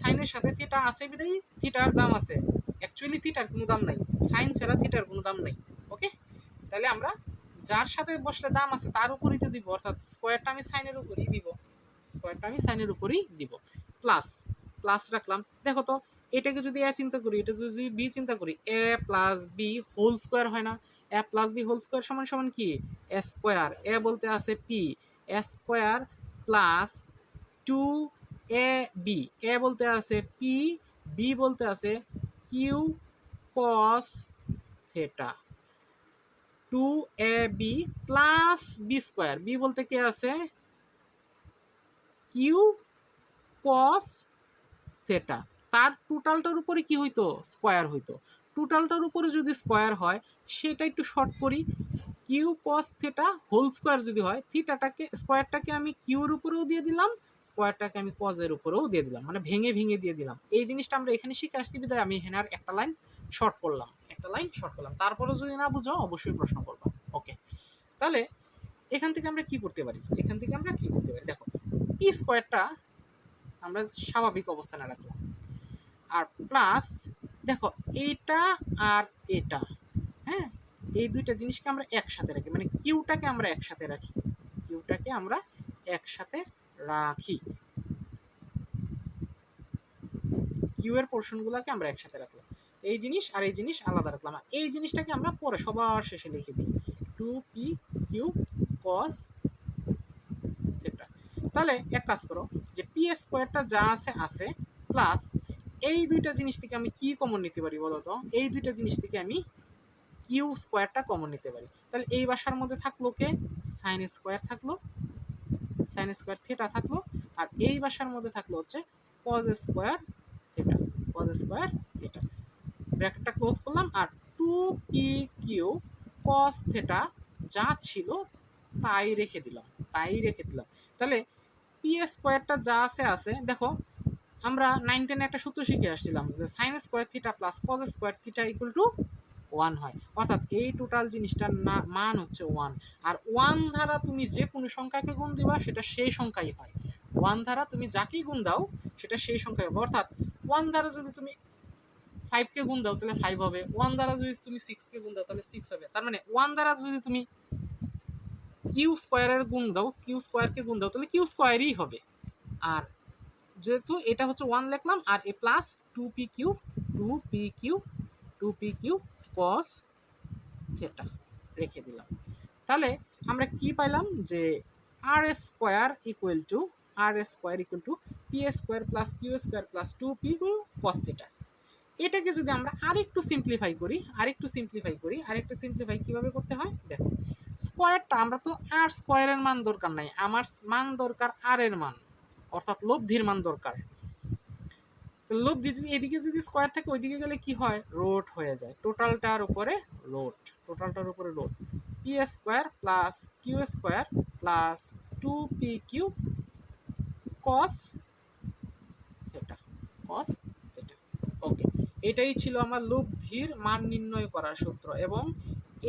সাইনের সাথে থিটা আছে বিধায়ী থিটার দাম আছে। অ্যাকচুয়ালি থিটার কোনো দাম নাই, সাইন ছাড়া থিটার কোনো দাম নাই। ওকে, তাহলে আমরা যার সাথে বসলে দাম আছে তার উপরই তো দিব, অর্থাৎ স্কোয়ারটা আমি সাইনের উপরই দিব, প্লাস প্লাস রাখলাম। দেখো তো, এটাকে যদি এ চিন্তা করি, এটা যদি বি চিন্তা করি, A plus B whole square হয় না? A plus B whole square সমান সমান কি? এ স্কোয়ার, এ বলতে আছে P, A square plus two A B, A বলতে আছে পি, বি বলতে আছে Q cos theta, two A B plus B square, B বলতে কি আছে কিউ কস থেটা, তার টোটালটার উপরে কি হইতো? স্কোয়ার হইতো। টোটালটার উপরে যদি স্কোয়ার হয় সেটা একটু শর্ট করি, Q cos theta whole square যদি হয়, থিটাটাকে স্কোয়ারটাকে আমি কিউর উপরেও দিয়ে দিলাম, স্কোয়ারটাকে আমি কজের উপরেও দিয়ে দিলাম, মানে ভেঙে ভেঙে দিয়ে দিলাম। এই জিনিসটা আমরা এখানে শিখে আসছি বিধায় আমি এখানে আর একটা লাইন শর্ট করলাম, তারপরেও যদি না বুঝো অবশ্যই প্রশ্ন করবা। ওকে, তাহলে এখান থেকে আমরা কি করতে পারি? দেখো, পি স্কোয়ারটা আমরা স্বাভাবিক অবস্থানে রাখলাম, আর প্লাস দেখো এইটা আর এটা, হ্যাঁ, এই দুইটা জিনিসকে আমরা একসাথে রাখি, মানে কিউটাকে আমরা একসাথে রাখি, কিউ এর পোর্শনগুলোকে আমরা একসাথে রাখলাম, এই জিনিস আর এই জিনিস আলাদা রাখলাম, আর এই জিনিসটাকে আমরা পরে সবার শেষে লিখে দিই, two P Q cos theta. তাহলে এক কাজ করো, যে পি স্কোয়ারটা যা আছে আছে, প্লাস এই দুইটা জিনিস থেকে আমি কি কমন নিতে পারি বলো তো? এই দুইটা জিনিস থেকে আমি কিউ স্কোয়ারটা কমন নিতে পারি। তাহলে এই বাসার মধ্যে থাকলো কে? সাইন স্কোয়ার থাকলো, সাইন স্কোয়ার থিটা থাকলো, আর এই বাসার মধ্যে থাকলো হচ্ছে কজ স্কোয়ার থিটা, ব্র্যাকেটটা ক্লোজ করলাম, আর two P Q cos theta যা ছিল তাই রেখে দিলাম, তাহলে পি স্কোয়ারটা যা আছে আছে। দেখো, আমরা 9-10 একটা সূত্র শিখে আসছিলাম যে sign square theta plus cos square theta equal to 1 হয়, অর্থাৎ এই টোটাল জিনিসটার মান হচ্ছে 1, আর 1 দ্বারা তুমি যে কোনো সংখ্যাকে গুণ দিবা সেটা সেই সংখ্যাই হয়। 1 দ্বারা তুমি যাকেই গুণ দাও সেটা সেই সংখ্যাই হবে, অর্থাৎ 1 দ্বারা যদি তুমি 5 কে গুণ দাও তাহলে 5 হবে, 1 দ্বারা যদি তুমি 6 কে গুণ দাও তাহলে 6 হবে। তার মানে 1 দ্বারা যদি তুমি কিউ স্কোয়ারের গুণ দাও, কিউ স্কোয়ারকে গুণ দাও, তাহলে কিউ স্কোয়ারই হবে। আর যেহেতু এটা হচ্ছে 1 লিখলাম, আর A plus two P Q cos theta রেখে দিলাম। তাহলে আমরা কি পাইলাম? যে R square equal to P square plus Q square plus two P Q cos theta. এটাকে যদি আমরা আরেকটু সিম্পলিফাই করি, কিভাবে করতে হয় দেখো, স্কোয়ারটা আমরা তো আর স্কোয়ারের মান দরকার নাই, আমার মান দরকার আর এর মান, অর্থাৎ লব্ধির মান দরকার। লব্ধি যদি এদিকে যদি স্কোয়ার থাকে ওইদিকে গেলে কি হয়? রোট হয়ে যায়, টোটালটার উপরে root, P square plus Q square plus two P Q cos theta. Okay, এটাই ছিল আমার লব্ধির মান নির্ণয় করার সূত্র, এবং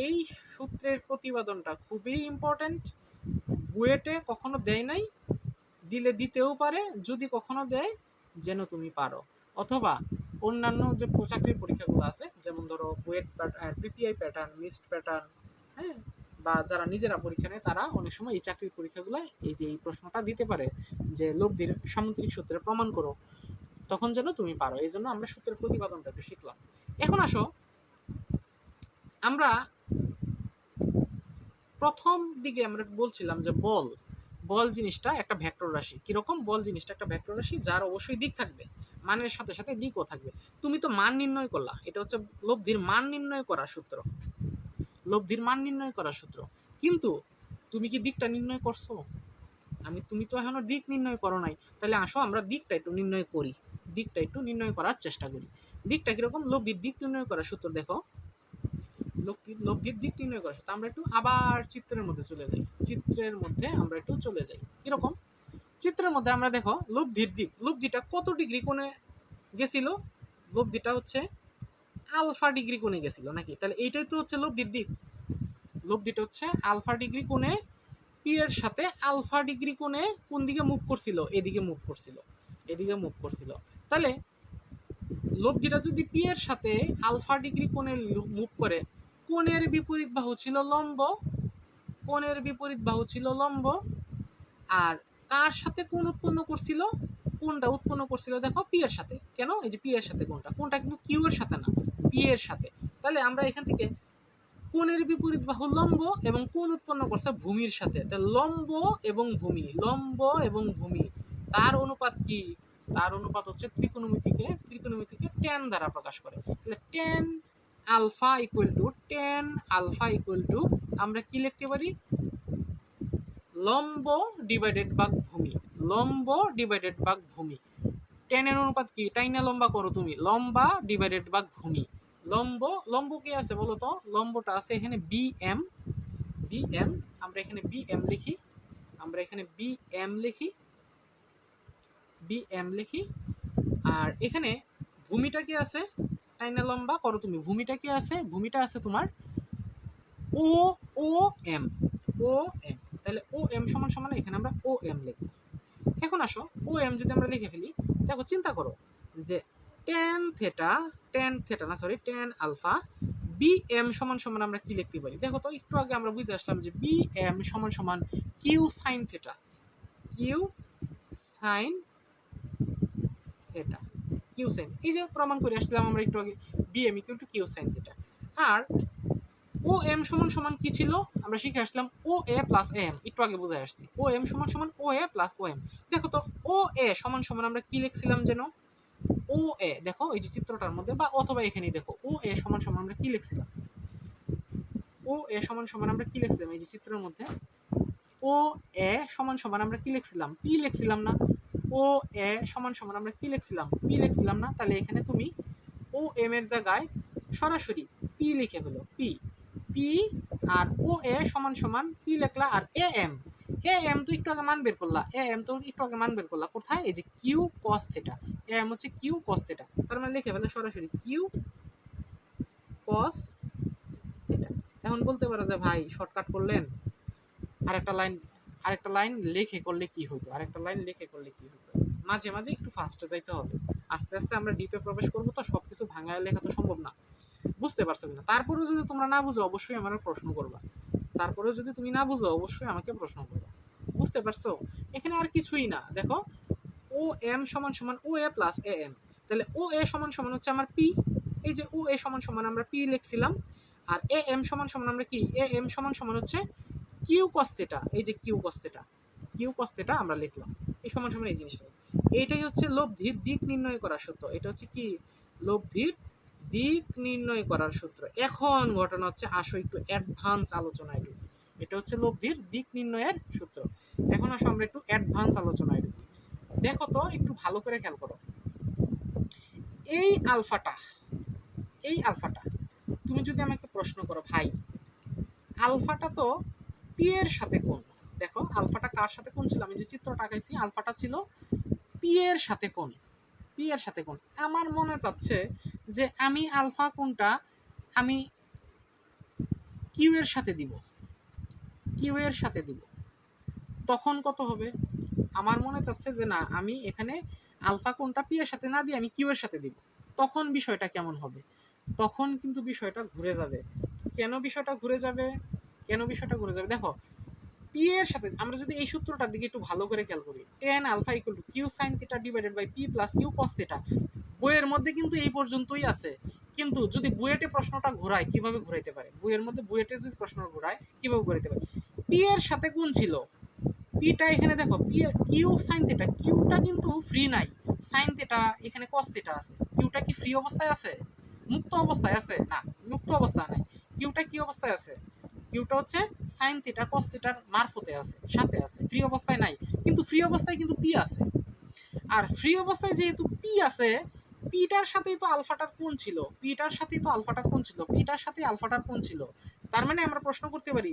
এই সূত্রের প্রতিপাদনটা খুবই ইম্পর্টেন্ট। বুয়েটে কখনো দেয় নাই, দিলে দিতেও পারে, যদি কখনো দেয় যেন তুমি পারো, অথবা অন্যান্য যে চাকরির পরীক্ষাগুলো আছে, যেমন ধরো BUET PPI pattern, missed pattern, হ্যাঁ, বা যারা নিজেরা পরীক্ষা নেয় তারা অনেক সময় এই চাকরির পরীক্ষাগুলো এই প্রশ্নটা দিতে পারে যে লব্ধির সামুদ্রিক সূত্রে প্রমাণ করো, তখন যেন তুমি পারো। এই জন্য আমরা সূত্রের প্রতিপাদনটা একটু শিখলাম। এখন আসো, আমরা প্রথম দিকে আমরা বলছিলাম যে বল জিনিসটা একটা ভেক্টর রাশি। কিরকম? বল জিনিসটা একটা ভেক্টর রাশি যার অবশ্যই দিক থাকবে, মানের সাথে সাথে দিকও থাকবে। তুমি তো মান নির্ণয় করলা, এটা হচ্ছে লব্ধির মান নির্ণয় করার সূত্র, কিন্তু তুমি কি দিকটা নির্ণয় করছো? তুমি তো এখনো দিক নির্ণয় করো নাই। তাহলে আসো আমরা দিকটা একটু নির্ণয় করি। দিকটা একটু নির্ণয় করার চেষ্টা করি। দিকটা কিরকম? লব্ধির দিক নির্ণয় করার সূত্র দেখো, লব্ধির দিক নির্ণয় করার সূত্র। আমরা একটু আবার চিত্রের মধ্যে চলে যাই, চিত্রের মধ্যে আমরা একটু চলে যাই। কিরকম? চিত্রের মধ্যে আমরা দেখো লব্ধির দিক, লব্ধিটা কত ডিগ্রি কোণে গেছিল? লব্ধিটা হচ্ছে আলফা ডিগ্রি কোণে গেছিল নাকি? তাহলে এইটাই তো হচ্ছে লব্ধির দিক। লব্ধিটা হচ্ছে আলফা ডিগ্রি কোণে পি এর সাথে আলফা ডিগ্রি কোণে কোন দিকে মুভ করছিল? এদিকে মুভ করছিল, এদিকে মুভ করছিল। তাহলে লব্ধিটা যদি পি এর সাথে আলফা ডিগ্রি কোণে মুভ করে, কোণের বিপরীত বাহু ছিল লম্ব, কোণের বিপরীত বাহু ছিল লম্ব। আর কার সাথে কোণ উৎপন্ন করছিল? কোণটা উৎপন্ন করছিল দেখো পি এর সাথে। কেন? এই যে পি এর সাথে কোণটা, কোণটা কিন্তু কিউ এর সাথে না, পি এর সাথে। তাহলে আমরা এখান থেকে কোণের বিপরীত বাহু লম্ব এবং কোণ উৎপন্ন করছে ভূমির সাথে। তাহলে লম্ব এবং ভূমি, লম্ব এবং ভূমি তার অনুপাত কি? তার অনুপাত হচ্ছে ত্রিকোণমিতিকে ট্যান দ্বারা প্রকাশ করে। তাহলে tan alpha equal to, tan alpha equal to আমরা কি লিখতে পারি? লম্ব ডিভাইডেড বাই ভূমি, লম্ব ডিভাইডেড বাই ভূমি। ট্যানের অনুপাত কি? টাইনা লম্বা করো তুমি, লম্বা ডিভাইডেড বাই ভূমি। লম্ব, লম্ব কি আছে বলো তো? লম্বটা আছে এখানে বি এম, বি এম। আমরা এখানে বি এম লিখি, আমরা এখানে বি এম লিখি, বি এম লিখি। আর এখানে ভূমিটা কি আছে? টাইনা লম্বা করো তুমি, ভূমিটা কি আছে? ভূমিটা আছে তোমার ও ও এম, ও এম। তাহলে ও এম সমান সমান এখানে আমরা ও এম লিখব। এখন আসো ও এম যদি আমরা লিখে ফেলি, দেখো চিন্তা করো যে ট্যান থেটা, ট্যান থেটা না sorry tan alpha B M সমান সমান আমরা কি লিখতে পারি? দেখো তো একটু আগে আমরা বুঝে আসলাম যে বি এম সমান সমান Q sine theta, Q sine theta, Q sine. এই যে প্রমাণ করে আসলাম আমরা একটু আগে, B M equal to Q sine theta. আর ও এম সমান সমান কি ছিল? আমরা শিখে আসলাম ও এ প্লাস এম, একটু আগে বুঝে আসছি। ও এম সমান সমান ও এ প্লাস ও এম। দেখো তো ও এ সমান সমান আমরা কি লিখছিলাম যেন? ও এ, দেখো এই যে চিত্রটার মধ্যে বা অথবা এখানেই দেখো ও এ সমান সমান আমরা কি লিখছিলাম? ও এ সমান সমান আমরা কি লিখছিলাম? এই যে চিত্রের মধ্যে ও এ সমান সমান আমরা কি লিখছিলাম? পি লিখছিলাম না? ও এ সমান সমান আমরা কি লিখছিলাম? পি লিখছিলাম না? তাহলে এখানে তুমি ও এম এর জায়গায় সরাসরি পি লিখে ফেলো, P, P. R O A সমান সমান পি লিখলা, আর এ এম, এ এম তো একটু আগে মান বের করলা, এ এম তো একটু আগে মান বের করলা কোথায়? এই যে Q cos theta, A M হচ্ছে কিউ কস থেটা। তার মানে লিখে ফেলে সরাসরি কিউ কস থেটা। এখন বলতে পারো যে ভাই শর্টকাট করলেন, আরেকটা লাইন, আরেকটা লাইন লিখে করলে কি হতো? আরেকটা লাইন লিখে করলে কি হতো? মাঝে মাঝে একটু ফাস্টে যাইতে হবে, আস্তে আস্তে আমরা ডিপে প্রবেশ করবো, তো সবকিছু ভাঙায় লেখা তো সম্ভব না। বুঝতে পারছো কিনা? তারপরেও যদি তোমরা না বুঝো অবশ্যই আমার প্রশ্ন করবা, তারপরেও যদি তুমি না বুঝো অবশ্যই আমাকে প্রশ্ন করবা। বুঝতে পারছো? এখানে আর কিছুই না। দেখো ও এম সমান সমান ও এ প্লাস এ এম। তাহলে ও এ সমান সমান হচ্ছে আমার পি, এই যে ও এ সমান সমান আমরা পি লিখছিলাম। আর এ এম সমান সমান আমরা কি? এ এম সমান সমান হচ্ছে কিউ কস থেটা, এই যে Q cos theta, Q cos theta আমরা লিখলাম। এই সমান সমান এই জিনিসটা, এইটাই হচ্ছে লব্ধির দিক নির্ণয় করার সূত্র। এটা হচ্ছে কি? লব্ধির দিক নির্ণয় করার সূত্র। এখন ঘটনা হচ্ছে আসো একটু অ্যাডভান্স আলোচনায় ঢুকি। এটা হচ্ছে লব্ধির দিক নির্ণয়ের সূত্র। এখন আসো আমরা একটু অ্যাডভান্স আলোচনায় ঢুকি। দেখো তো একটু ভালো করে খেয়াল করো, এই আলফাটা, এই আলফাটা তুমি যদি আমাকে প্রশ্ন করো ভাই আলফাটা তো পি এর সাথে কোণ, দেখো আলফাটা কার সাথে কোণ ছিল? আমি যে চিত্রটা আঁকাইছি আলফাটা ছিল পি এর সাথে কোণ, পি এর সাথে কোণ। আমার মনে চাচ্ছে যে আমি আলফা কোণটা আমি কিউ এর সাথে দিব, কিউ এর সাথে দিব, তখন কত হবে? আমার মনে চাচ্ছে যে না আমি এখানে আলফা কোণটা পি এর সাথে না দিয়ে আমি কিউ এর সাথে দিব, তখন বিষয়টা কেমন হবে? তখন কিন্তু বিষয়টা ঘুরে যাবে। কেন বিষয়টা ঘুরে যাবে? কেন বিষয়টা ঘুরে যাবে? দেখো পি এর সাথে আমরা যদি এই সূত্রটার দিকে একটু ভালো করে খেয়াল করি, tan alpha equal to Q sine theta divided by P plus Q cos theta, বইয়ের মধ্যে কিন্তু এই পর্যন্তই আছে। কিন্তু যদি বুয়েটে প্রশ্নটা ঘোরায়, কিভাবে ঘুরাইতে পারে? বইয়ের মধ্যে বুয়েটে যদি প্রশ্ন ঘোরায় কিভাবে ঘুরাইতে পারে? পি এর সাথে কোণ ছিল, পিটা এখানে দেখো পি কিউ সাইন থিটা, কিউটা কিন্তু ফ্রি নাই, সাইন থিটা এখানে কস থিটা আছে। কিউটা কি ফ্রি অবস্থায় আছে? মুক্ত অবস্থায় আছে? না, মুক্ত অবস্থায় নাই। কিউটা কি অবস্থায় আছে? কিউটা হচ্ছে সাইন থিটা কস থিটার মারফতে আছে, সাথে আছে, ফ্রি অবস্থায় নাই। কিন্তু ফ্রি অবস্থায় কিন্তু পি আছে। আর ফ্রি অবস্থায় যেহেতু পি আছে, পিটার সাথেই তো আলফাটার কোণ ছিল, পিটার সাথেই তো আলফাটার কোণ ছিল, পিটার সাথে আলফাটার কোণ ছিল। তার মানে আমরা প্রশ্ন করতে পারি,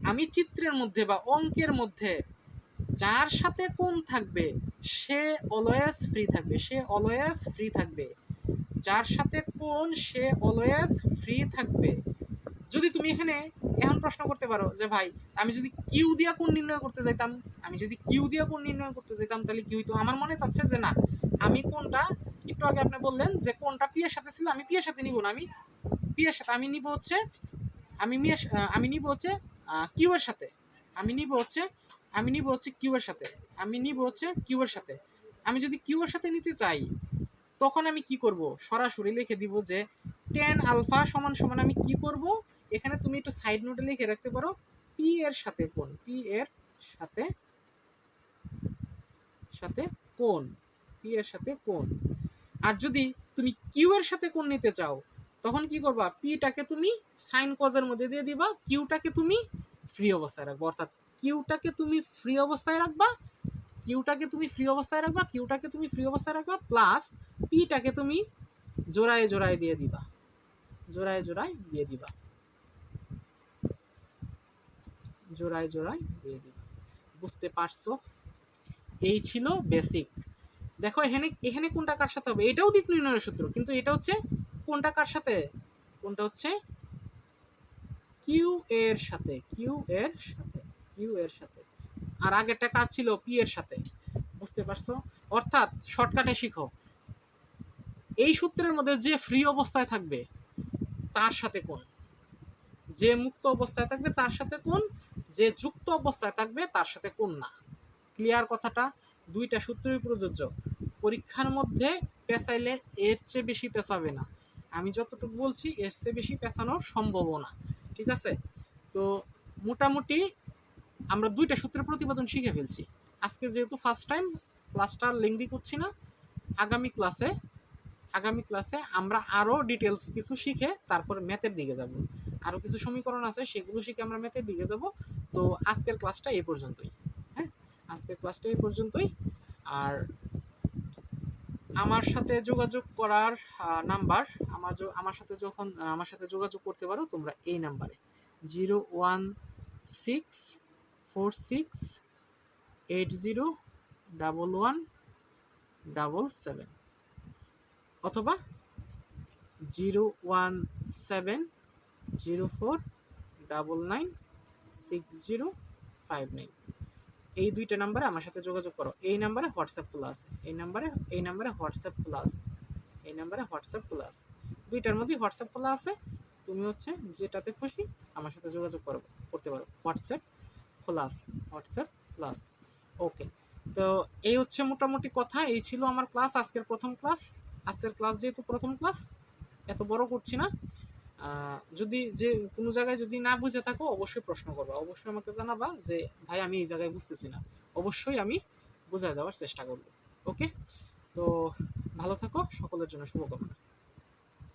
আমি চিত্রের মধ্যে বা অঙ্কের মধ্যে যার সাথে কোণ থাকবে সে অলওয়েজ ফ্রি থাকবে, সে অলওয়েজ ফ্রি থাকবে, যার সাথে কোণ সে অলওয়েজ ফ্রি থাকবে। যদি তুমি এখানে এখন প্রশ্ন করতে পারো যে ভাই আমি যদি কিউ দিয়া কোণ নির্ণয় করতে যাইতাম, আমি যদি কিউ দিয়া কোণ নির্ণয় করতে যেতাম তাহলে কি হইতো? আমার মনে চাচ্ছে যে না, আমি কোণটা একটু আগে আপনি বললেন যে কোণটা পি এর সাথে ছিল, আমি পি এর সাথে নিব না, আমি পি এর সাথে আমি নিব হচ্ছে আমি নিব হচ্ছে কিউ এর সাথে, আমি নিব হচ্ছে কিউ এর সাথে, আমি নিব হচ্ছে কিউ এর সাথে। আমি যদি কিউ এর সাথে নিতে চাই তখন আমি কি করব? সরাসরি লিখে দিব যে tan আলফা সমান সমান আমি কি করব, এখানে তুমি একটু সাইড নোটে লিখে রাখতে পারো পি এর সাথে কোণ, পি এর সাথে সাথে কোণ, পি এর সাথে কোণ। আর যদি তুমি কিউ এর সাথে কোণ নিতে চাও তখন কি করবা? পিটাকে তুমি সাইন কজের মধ্যে দিয়ে দিবা, কিউটাকে তুমি ফ্রি অবস্থায় রাখবা, অর্থাৎ কিউটাকে তুমি ফ্রি অবস্থায় রাখবা, কিউটাকে তুমি ফ্রি অবস্থায় রাখবা, কিউটাকে তুমি ফ্রি অবস্থায় রাখবা, প্লাস পিটাকে তুমি জোড়ায় জোড়ায় দিয়ে দিবা, জোড়ায় জোড়ায় দিয়ে দিবা, জোড়ায় জোড়ায় দিয়ে দিবা। বুঝতে পারছো? এই ছিল বেসিক। দেখো এখানে এখানে কোনটা কার সাথে হবে, এটাও দিক নির্ণয়ের সূত্র, কিন্তু এটা হচ্ছে কোনটা কার সাথে, কোনটা হচ্ছে কিউ এর সাথে, কিউ এর সাথে, কিউ এর সাথে। আর আগেরটা কার ছিল? পি এর সাথে। বুঝতে পারছো? অর্থাৎ শর্টকাটে শিখো, এই সূত্রের মধ্যে যে ফ্রি অবস্থায় থাকবে তার সাথে কোণ, যে মুক্ত অবস্থায় থাকবে তার সাথে কোণ, যে যুক্ত অবস্থায় থাকবে তার সাথে কোণ না। ক্লিয়ার কথাটা? দুইটা সূত্রই প্রযোজ্য। পরীক্ষার মধ্যে পেঁচাইলে এর চেয়ে বেশি পেঁচাবে না, আমি যতটুকু বলছি এর চেয়ে বেশি পেঁচানোর সম্ভাবনা। ঠিক আছে? তো মোটামুটি আমরা দুইটা সূত্রের প্রতিপাদন শিখে ফেলছি। আজকে যেহেতু ফার্স্ট টাইম ক্লাসটা লেংদি করছি না, আগামী ক্লাসে আমরা আরও ডিটেলস কিছু শিখে তারপর ম্যাথের দিকে যাব, আরও কিছু সমীকরণ আছে সেগুলো শিখে আমরা ম্যাথের দিকে যাব। তো আজকের ক্লাসটা এই পর্যন্তই। হ্যাঁ, আজকের ক্লাসটা এই পর্যন্তই। আর আমার সাথে যোগাযোগ করার নাম্বার, আমার সাথে যখন আমার সাথে যোগাযোগ করতে পারো তোমরা এই নাম্বারে 01646801177 অথবা 01704996059। এই দুইটা নাম্বারে আমার সাথে যোগাযোগ করো। এই নাম্বারে হোয়াটসঅ্যাপ খোলা আছে, এই নাম্বারে হোয়াটসঅ্যাপ খোলা আছে, এই নাম্বারে হোয়াটসঅ্যাপ খোলা আছে, দুইটার মধ্যেই হোয়াটসঅ্যাপ খোলা আছে। তুমি হচ্ছে যেটাতে খুশি আমার সাথে যোগাযোগ করতে পারো, হোয়াটসঅ্যাপ খোলা আছে, হোয়াটসঅ্যাপ খোলা আছে। ওকে, তো এই হচ্ছে মোটামুটি কথা। এই ছিল আমার ক্লাস, আজকের প্রথম ক্লাস। আজকের ক্লাস যেহেতু প্রথম ক্লাস এত বড় করছি না। যদি যে কোনো জায়গায় যদি না বুঝে থাকো অবশ্যই প্রশ্ন করবা, অবশ্যই আমাকে জানাবা যে ভাই আমি এই জায়গায় বুঝতেছি না, অবশ্যই আমি বুঝায় দেওয়ার চেষ্টা করব। ওকে, তো ভালো থাকো, সকলের জন্য শুভকামনা।